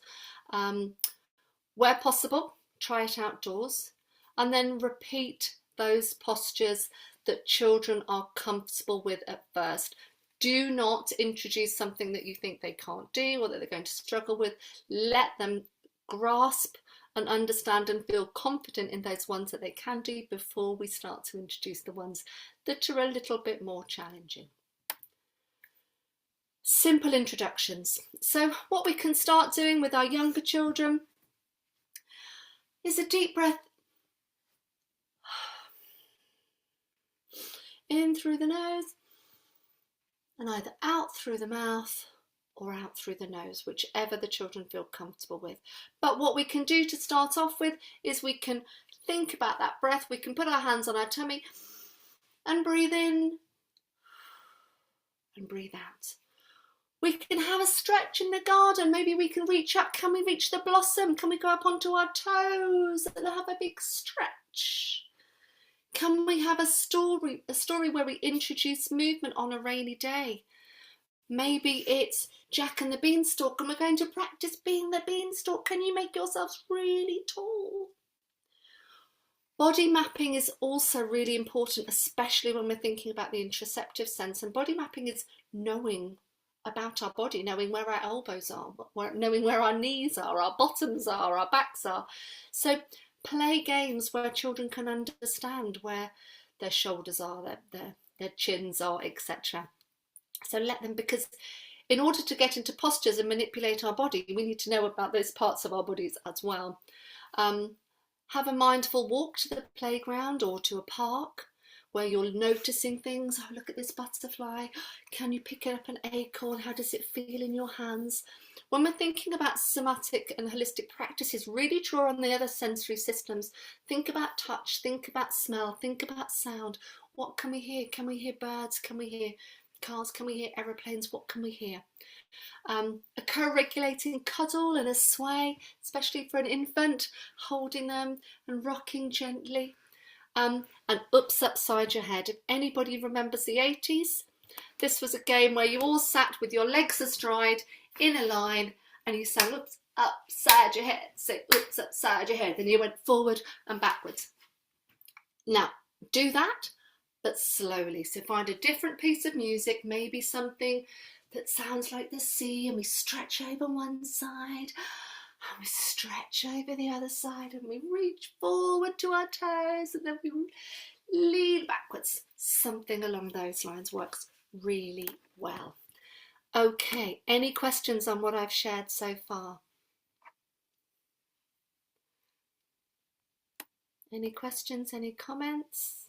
Where possible, try it outdoors, and then repeat those postures that children are comfortable with at first. Do not introduce something that you think they can't do or that they're going to struggle with. Let them grasp and understand and feel confident in those ones that they can do before we start to introduce the ones that are a little bit more challenging. Simple introductions. So what we can start doing with our younger children is a deep breath in through the nose and either out through the mouth or out through the nose, whichever the children feel comfortable with. But what we can do to start off with is we can think about that breath. We can put our hands on our tummy and breathe in and breathe out. We can have a stretch in the garden. Maybe we can reach up. Can we reach the blossom? Can we go up onto our toes and have a big stretch? Can we have a story where we introduce movement on a rainy day? Maybe it's Jack and the Beanstalk and we're going to practice being the beanstalk. Can you make yourselves really tall? Body mapping is also really important, especially when we're thinking about the interoceptive sense. And body mapping is knowing about our body, knowing where our elbows are, knowing where our knees are, our bottoms are, our backs are. So play games where children can understand where their shoulders are, their chins are, etc. So let them, because in order to get into postures and manipulate our body, we need to know about those parts of our bodies as well. Have a mindful walk to the playground or to a park where you're noticing things. Oh, look at this butterfly. Can you pick up an acorn? How does it feel in your hands? When we're thinking about somatic and holistic practices, really draw on the other sensory systems. Think about touch, think about smell, think about sound. What can we hear? Can we hear birds? Can we hear cars? Can we hear aeroplanes? What can we hear? A co-regulating cuddle and a sway, especially for an infant, holding them and rocking gently. And oops upside your head. If anybody remembers the 80s, this was a game where you all sat with your legs astride in a line and you sang oops upside your head, say oops upside your head, then you went forward and backwards. Now do that, but slowly. So find a different piece of music, maybe something that sounds like the sea, and we stretch over one side and we stretch over the other side and we reach forward to our toes and then we lean backwards. Something along those lines works really well. Okay, any questions on what I've shared so far? Any questions, any comments?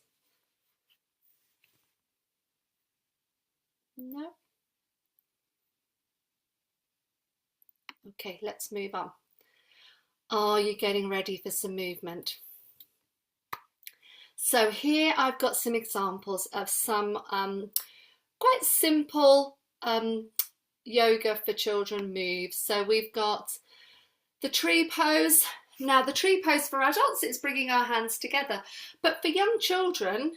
No? Okay, let's move on. Are you getting ready for some movement? So here I've got some examples of some quite simple yoga for children moves. So we've got the tree pose. Now the tree pose for adults is bringing our hands together, but for young children,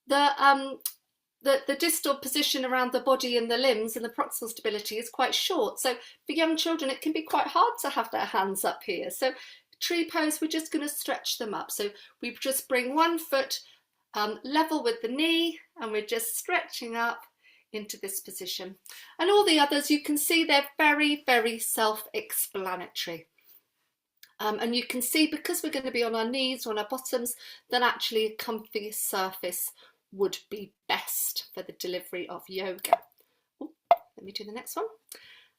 the distal position around the body and the limbs and the proximal stability is quite short. So for young children, it can be quite hard to have their hands up here. So tree pose, we're just going to stretch them up. So we just bring one foot level with the knee and we're just stretching up into this position. And all the others, you can see they're very, very self-explanatory. And you can see, because we're going to be on our knees or on our bottoms, that actually a comfy surface would be best for the delivery of yoga. Ooh, let me do the next one.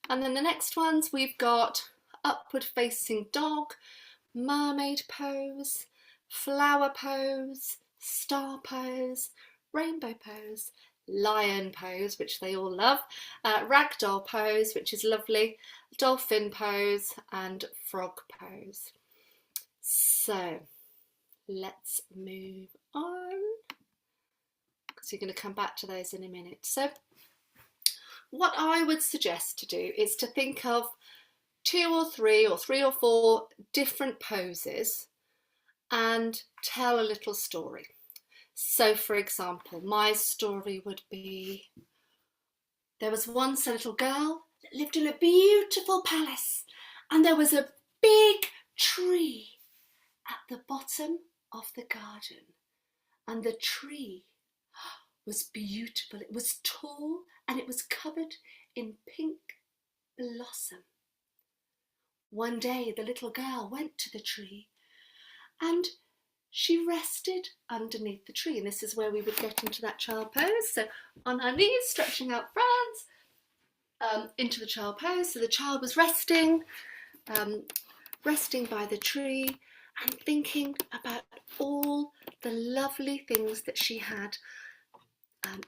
And then the next ones, we've got upward facing dog, mermaid pose, flower pose, star pose, rainbow pose, lion pose, which they all love, ragdoll pose, which is lovely, dolphin pose, and frog pose. So let's move on, because you're going to come back to those in a minute. So what I would suggest to do is to think of 2 or 3 or 3 or 4 different poses and tell a little story. So for example, my story would be, there was once a little girl that lived in a beautiful palace, and there was a big tree at the bottom of the garden, and the tree was beautiful. It was tall and it was covered in pink blossom. One day the little girl went to the tree and she rested underneath the tree, and this is where we would get into that child pose. So on her knees, stretching out front, into the child pose. So the child was resting by the tree and thinking about all the lovely things that she had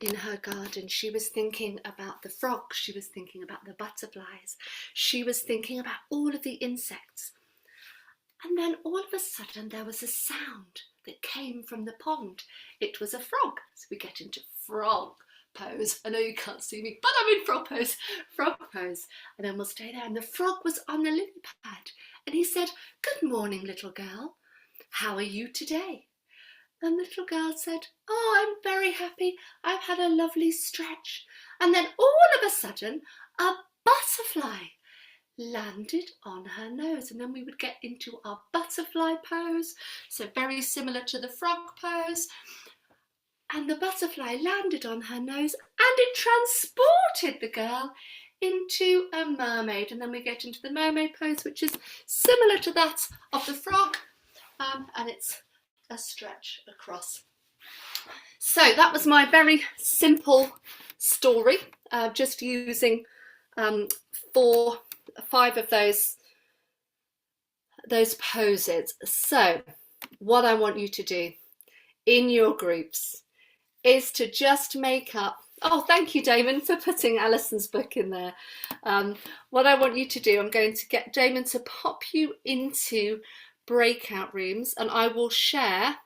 in her garden. She was thinking about the frogs, she was thinking about the butterflies, she was thinking about all of the insects. And then all of a sudden there was a sound that came from the pond. It was a frog. So we get into frog pose. I know you can't see me, but I'm in frog pose. Frog pose. And then we'll stay there. And the frog was on the lily pad. And he said, "Good morning, little girl. How are you today?" And the little girl said, "Oh, I'm very happy. I've had a lovely stretch." And then all of a sudden, a butterfly landed on her nose, and then we would get into our butterfly pose, so very similar to the frog pose. And the butterfly landed on her nose and it transported the girl into a mermaid, and then we get into the mermaid pose, which is similar to that of the frog, and it's a stretch across. So that was my very simple story, just using 5 of those poses. So what I want you to do in your groups is to just make up, oh, thank you, Damon, for putting Alison's book in there. What I want you to do, I'm going to get Damon to pop you into breakout rooms, and I will share.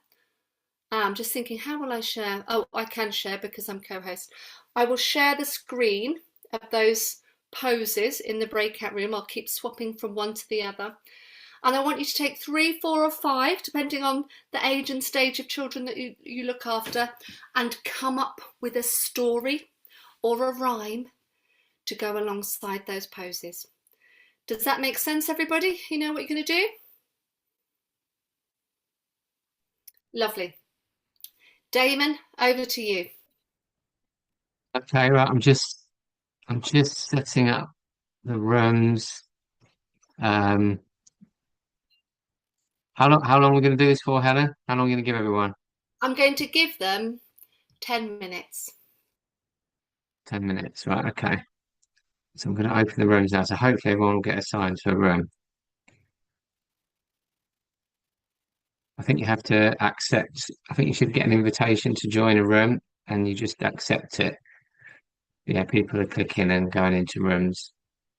I'm just thinking, how will I share? Oh, I can share because I'm co-host. I will share the screen of those poses in the breakout room. I'll keep swapping from one to the other. And I want you to take 3, 4 or 5, depending on the age and stage of children that you look after, and come up with a story or a rhyme to go alongside those poses. Does that make sense, everybody? You know what you're going to do? Lovely. Damon, over to you. Okay, right. I'm just setting up the rooms. How long are we going to do this for, Helen? How long are you going to give everyone? I'm going to give them 10 minutes. 10 minutes, right? Okay. So I'm going to open the rooms now. So hopefully everyone will get assigned to a room. I think you have to accept. I think you should get an invitation to join a room, and you just accept it. Yeah, people are clicking and going into rooms.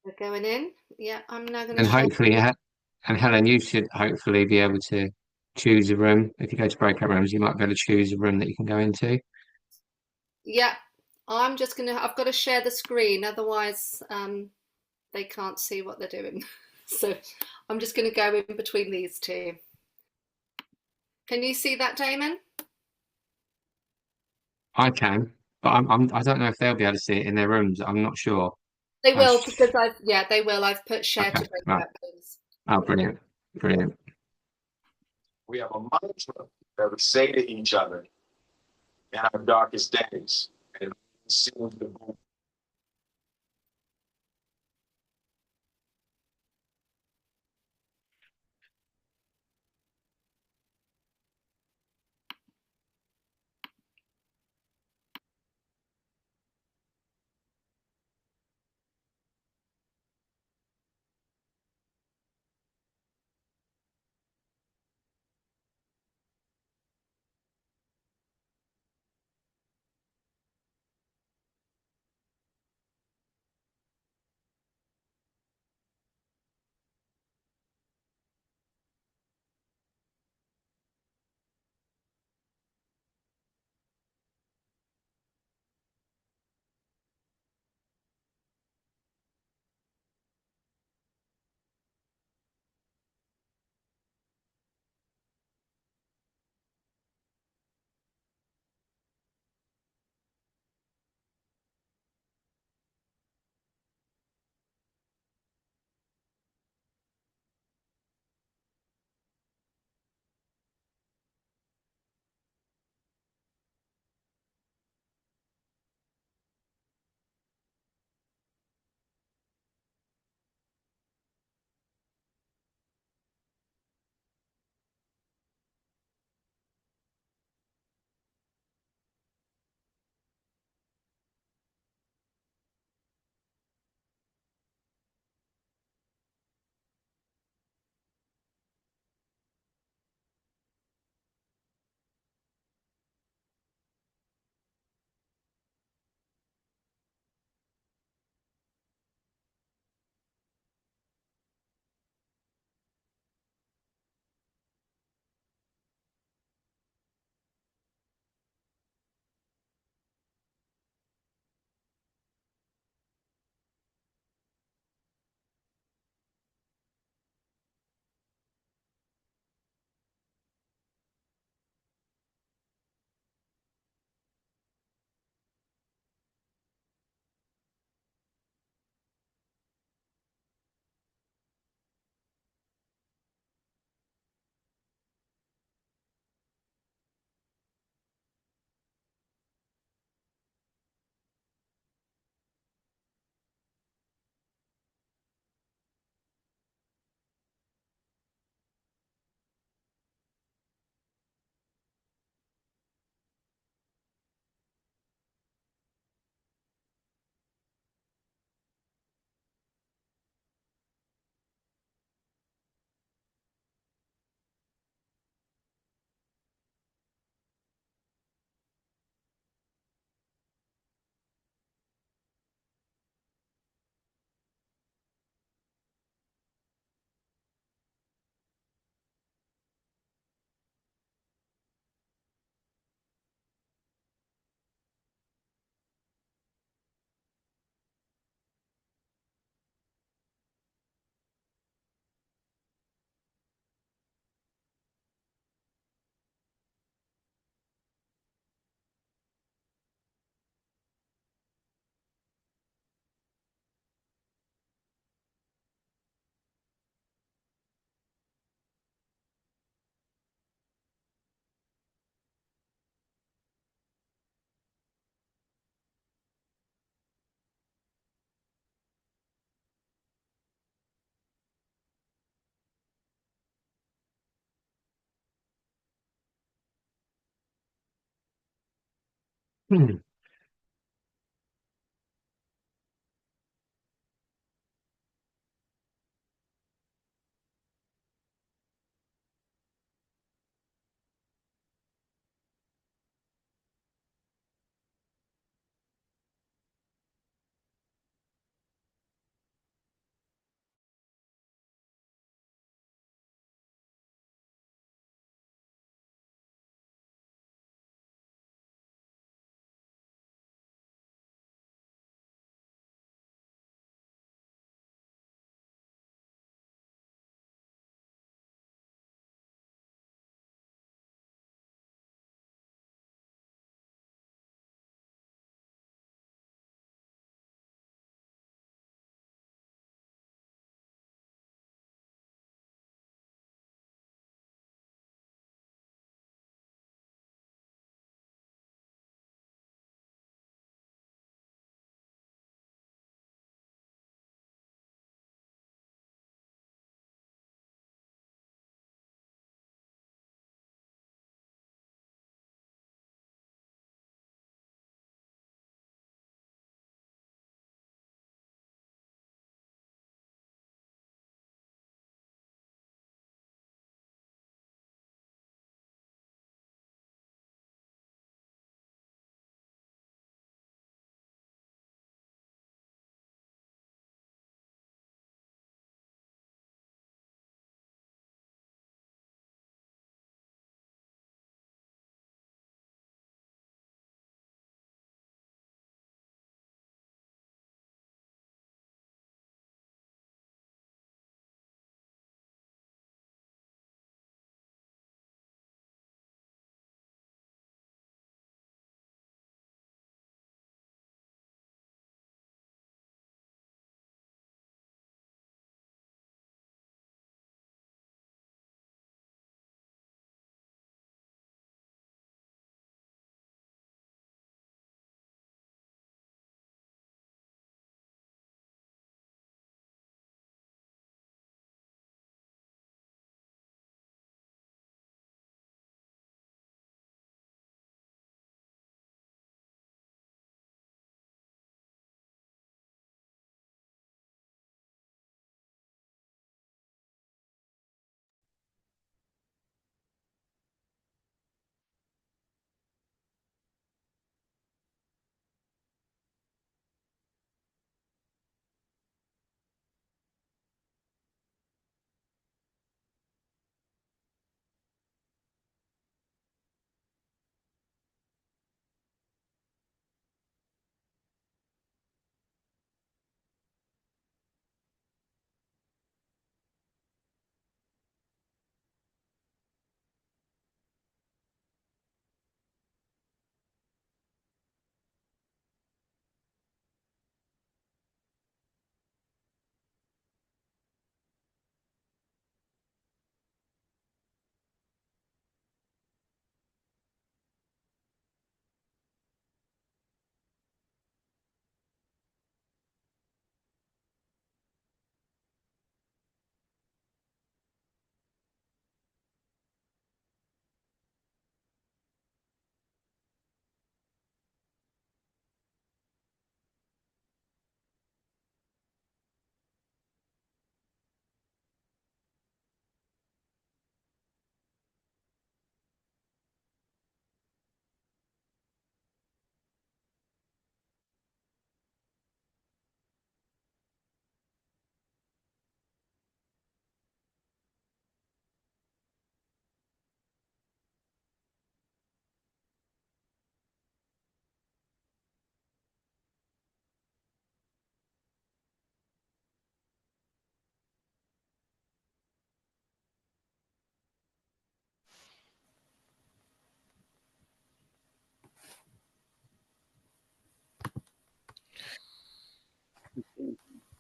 We're going in. Yeah, I'm now going to And share. hopefully, and Helen, you should hopefully be able to choose a room. If you go to breakout rooms, you might be able to choose a room that you can go into. Yeah, I've got to share the screen, otherwise they can't see what they're doing. So I'm just going to go in between these two. Can you see that, Damon? I can, but I don't know if they'll be able to see it in their rooms. I'm not sure. They will, because they will. I've put share Okay, to breakout right. rooms. Oh, brilliant. Brilliant. We have a mantra that we say to each other in our darkest days. And it seems to go.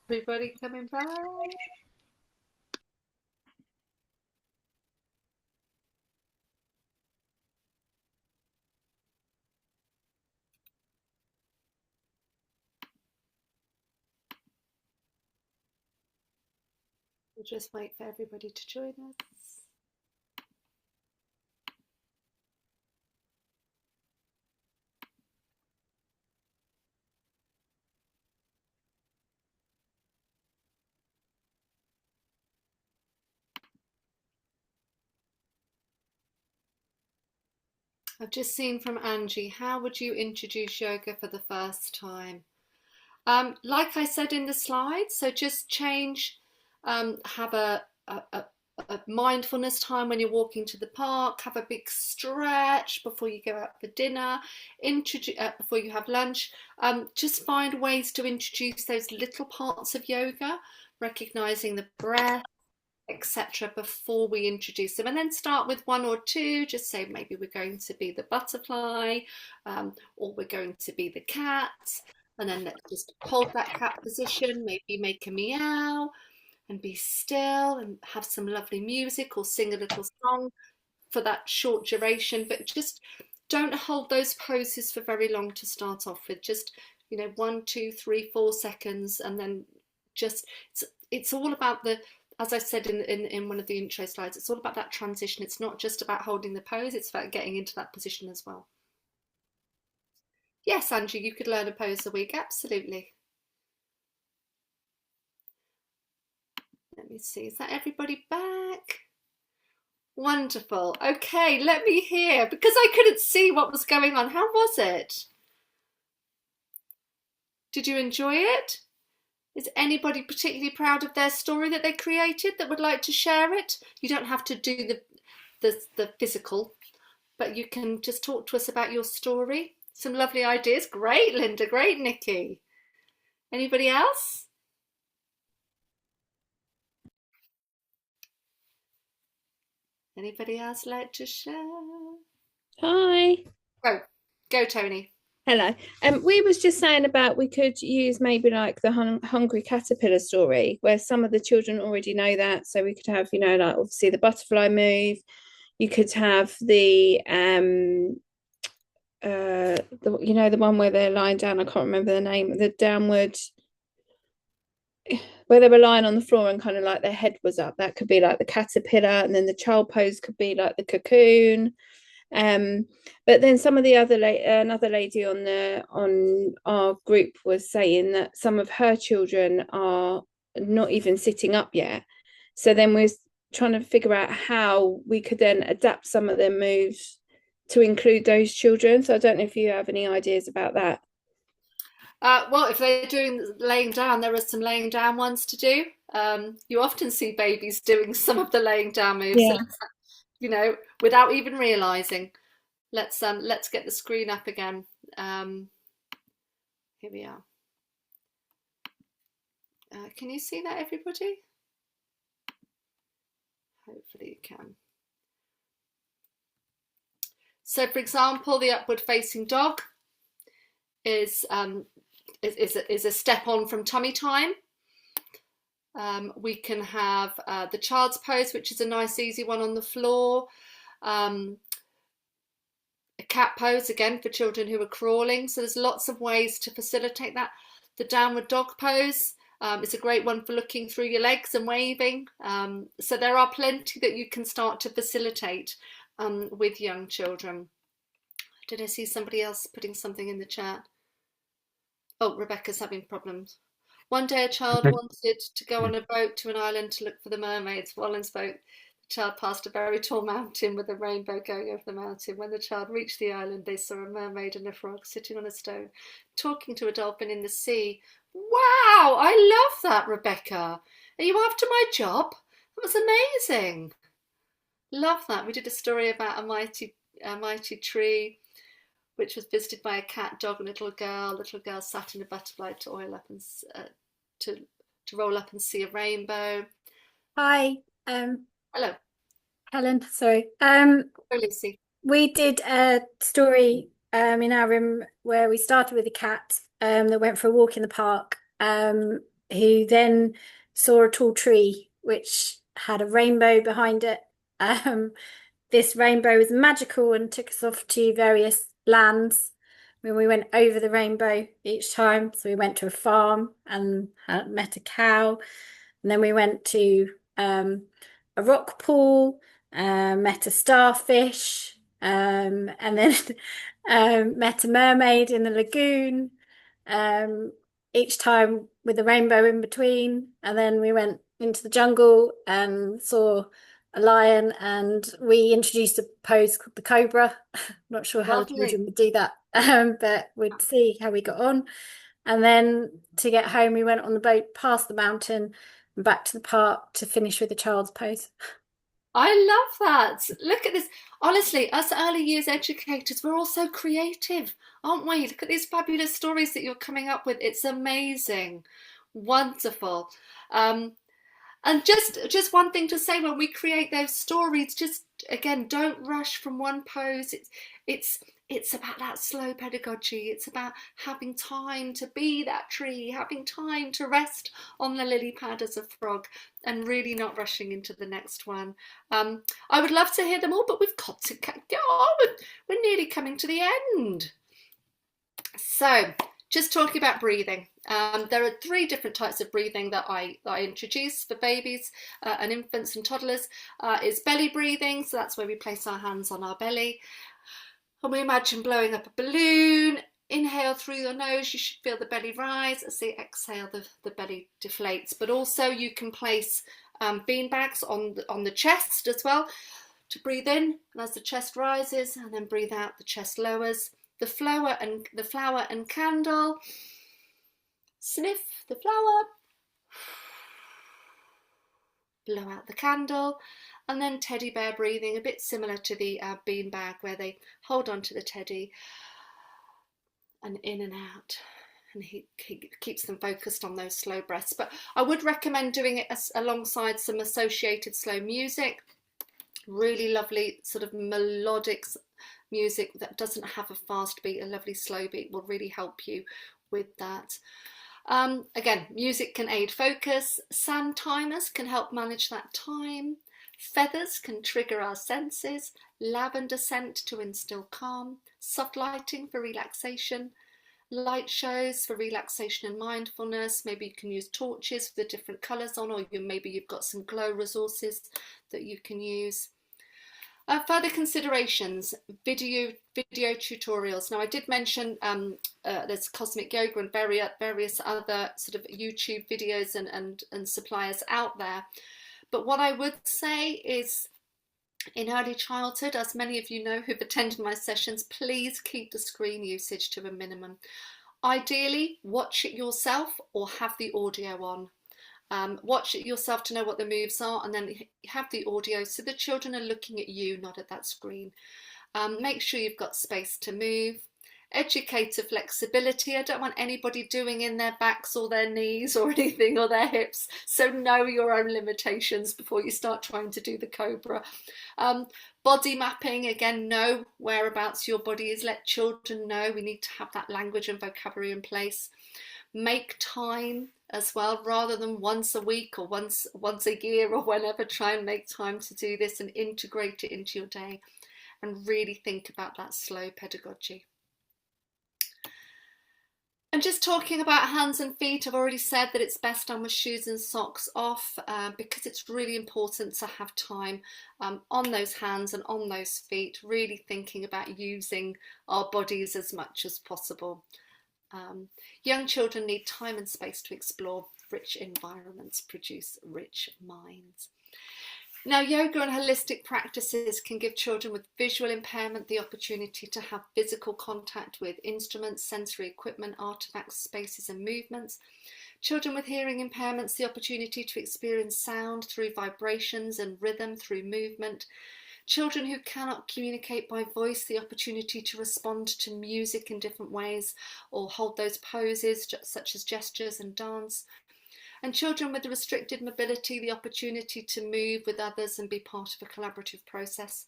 Everybody coming back? We'll just wait for everybody to join us. I've just seen from Angie, how would you introduce yoga for the first time? Like I said in the slides, so just change, have a mindfulness time when you're walking to the park, have a big stretch before you go out for dinner, before you have lunch. Just find ways to introduce those little parts of yoga, recognizing the breath, etc., before we introduce them, and then start with one or two. Just say maybe we're going to be the butterfly, or we're going to be the cat, and then let's just hold that cat position, maybe make a meow and be still and have some lovely music or sing a little song for that short duration. But just don't hold those poses for very long to start off with. Just 1, 2, 3, 4 seconds, and then just it's all about the, as I said in one of the intro slides, it's all about that transition. It's not just about holding the pose, it's about getting into that position as well. Yes, Angie, you could learn a pose a week, absolutely. Let me see, is that everybody back? Wonderful. Okay, let me hear, because I couldn't see what was going on. How was it? Did you enjoy it? Is anybody particularly proud of their story that they created that would like to share it? You don't have to do the physical, but you can just talk to us about your story. Some lovely ideas. Great, Linda. Great, Nikki. Anybody else? Anybody else like to share? Hi. Go, Tony. Hello. We was just saying about we could use maybe like the hungry caterpillar story, where some of the children already know that. So we could have, like obviously the butterfly move. You could have the the one where they're lying down. I can't remember the name. The downward, where they were lying on the floor and kind of like their head was up. That could be like the caterpillar, and then the child pose could be like the cocoon. But then some of the another lady on our group was saying that some of her children are not even sitting up yet. So then we're trying to figure out how we could then adapt some of their moves to include those children. So I don't know if you have any ideas about that. Well, if they're doing laying down, there are some laying down ones to do. You often see babies doing some of the laying down moves, Yeah. without even realizing. Let's get the screen up again. Here we are. Can you see that, everybody? Hopefully you can. So, for example, the upward facing dog is a step on from tummy time. We can have the child's pose, which is a nice easy one on the floor. A cat pose, again, for children who are crawling. So there's lots of ways to facilitate that. The downward dog pose is a great one for looking through your legs and waving. So there are plenty that you can start to facilitate with young children. Did I see somebody else putting something in the chat? Oh, Rebecca's having problems. One day a child wanted to go on a boat to an island to look for the mermaids. While on boat, the child passed a very tall mountain with a rainbow going over the mountain. When the child reached the island, they saw a mermaid and a frog sitting on a stone, talking to a dolphin in the sea. Wow, I love that, Rebecca. Are you after my job? That was amazing. Love that. We did a story about a mighty tree, which was visited by a cat, dog, and little girl. Little girl sat in a butterfly to oil up and to roll up and see a rainbow. Hi. Hello. Helen, sorry. Lucy. We did a story in our room where we started with a cat that went for a walk in the park, who then saw a tall tree which had a rainbow behind it. This rainbow was magical and took us off to various lands when we went over the rainbow each time. So we went to a farm and met a cow, and then we went to a rock pool, met a starfish, and then met a mermaid in the lagoon, each time with a rainbow in between. And then we went into the jungle and saw a lion, and we introduced a pose called the cobra. Not sure how the Lovely. children would do that, but we'd see how we got on. And then to get home, we went on the boat past the mountain and back to the park to finish with a child's pose. I love that. Look at this. Honestly, us early years educators, we're all so creative, aren't we? Look at these fabulous stories that you're coming up with. It's amazing. Wonderful. And just one thing to say, when we create those stories, just again, don't rush from one pose. It's about that slow pedagogy. It's about having time to be that tree, having time to rest on the lily pad as a frog, and really not rushing into the next one. I would love to hear them all, but we've got to go on. We're nearly coming to the end. So, just talking about breathing. There are 3 different types of breathing that I introduce for babies and infants and toddlers. Is belly breathing, so that's where we place our hands on our belly. And we imagine blowing up a balloon. Inhale through your nose, you should feel the belly rise. As they exhale, the belly deflates. But also you can place bean bags on the chest as well to breathe in, and as the chest rises, and then breathe out, the chest lowers. The flower and candle. Sniff the flower. Blow out the candle. And then teddy bear breathing, a bit similar to the bean bag, where they hold on to the teddy and in and out. And he keeps them focused on those slow breaths. But I would recommend doing it alongside some associated slow music. Really lovely sort of melodic music that doesn't have a fast beat. A lovely slow beat will really help you with that. Again, music can aid focus. Sand timers can help manage that time. Feathers can trigger our senses. Lavender scent to instill calm. Soft lighting for relaxation. Light shows for relaxation and mindfulness. Maybe you can use torches with the different colours on, or maybe you've got some glow resources that you can use. Further considerations, video tutorials. Now, I did mention there's Cosmic Yoga and various other sort of YouTube videos and suppliers out there. But what I would say is, in early childhood, as many of you know who've attended my sessions, please keep the screen usage to a minimum. Ideally, watch it yourself or have the audio on. Watch it yourself to know what the moves are, and then have the audio so the children are looking at you, not at that screen. Make sure you've got space to move. Educator flexibility. I don't want anybody doing in their backs or their knees or anything, or their hips. So know your own limitations before you start trying to do the cobra. Body mapping, again, know whereabouts your body is. Let children know. We need to have that language and vocabulary in place. Make time as well, rather than once a week or once a year or whenever. Try and make time to do this and integrate it into your day, and really think about that slow pedagogy. And just talking about hands and feet, I've already said that it's best done with shoes and socks off, because it's really important to have time on those hands and on those feet, really thinking about using our bodies as much as possible. Young children need time and space to explore. Rich environments produce rich minds. Now, yoga and holistic practices can give children with visual impairment the opportunity to have physical contact with instruments, sensory equipment, artifacts, spaces and movements. Children with hearing impairments the opportunity to experience sound through vibrations and rhythm through movement. Children who cannot communicate by voice the opportunity to respond to music in different ways or hold those poses such as gestures and dance. And children with restricted mobility the opportunity to move with others and be part of a collaborative process.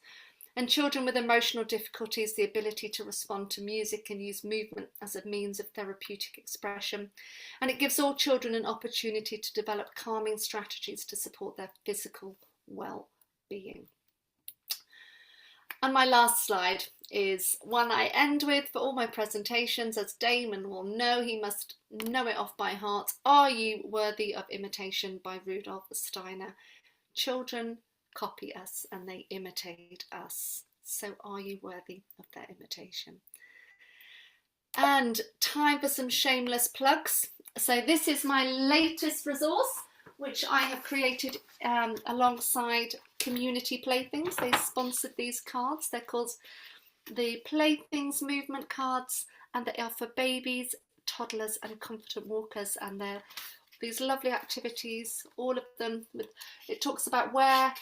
And children with emotional difficulties the ability to respond to music and use movement as a means of therapeutic expression. And it gives all children an opportunity to develop calming strategies to support their physical well-being. And my last slide is one I end with for all my presentations. As Damon will know, he must know it off by heart. Are you worthy of imitation by Rudolf Steiner? Children copy us and they imitate us. So are you worthy of their imitation? And time for some shameless plugs. So this is my latest resource, which I have created alongside Community Playthings. They sponsored these cards. They're called the Playthings Movement cards, and they are for babies, toddlers and confident walkers, and they're these lovely activities, all of them with, it talks about where,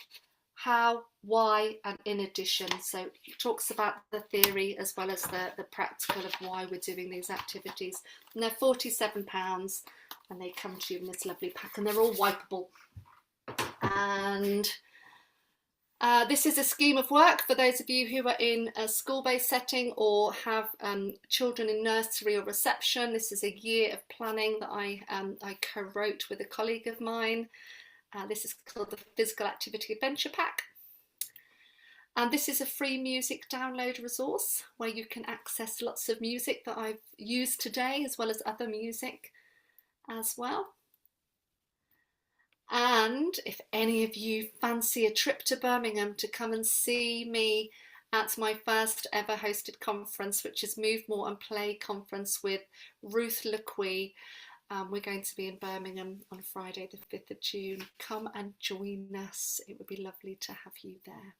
how, why, and in addition. So it talks about the theory as well as the practical of why we're doing these activities. And they're £47, and they come to you in this lovely pack, and they're all wipeable. And this is a scheme of work for those of you who are in a school-based setting or have children in nursery or reception. This is a year of planning that I co-wrote with a colleague of mine. This is called the Physical Activity Adventure Pack. And this is a free music download resource where you can access lots of music that I've used today, as well as other music as well. And if any of you fancy a trip to Birmingham to come and see me at my first ever hosted conference, which is Move More and Play Conference with Ruth Lequie, we're going to be in Birmingham on Friday the 5th of June. Come and join us. It would be lovely to have you there.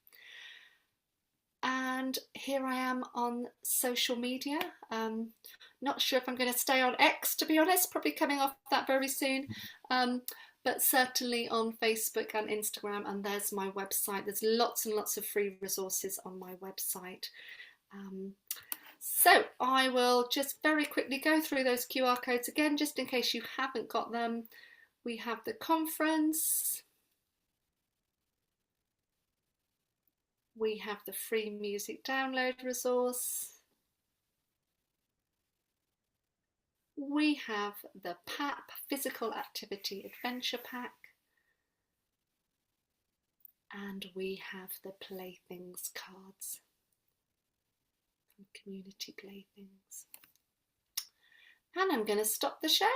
And here I am on social media. Not sure if I'm going to stay on X, to be honest, probably coming off that very soon. But certainly on Facebook and Instagram, and there's my website. There's lots and lots of free resources on my website. So I will just very quickly go through those QR codes again, just in case you haven't got them. We have the conference. We have the free music download resource. We have the PAP, Physical Activity Adventure Pack. And we have the Playthings cards from Community Playthings. And I'm going to stop the share.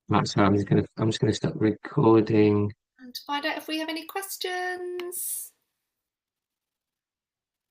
Right, so I'm just gonna stop recording And find out if we have any questions.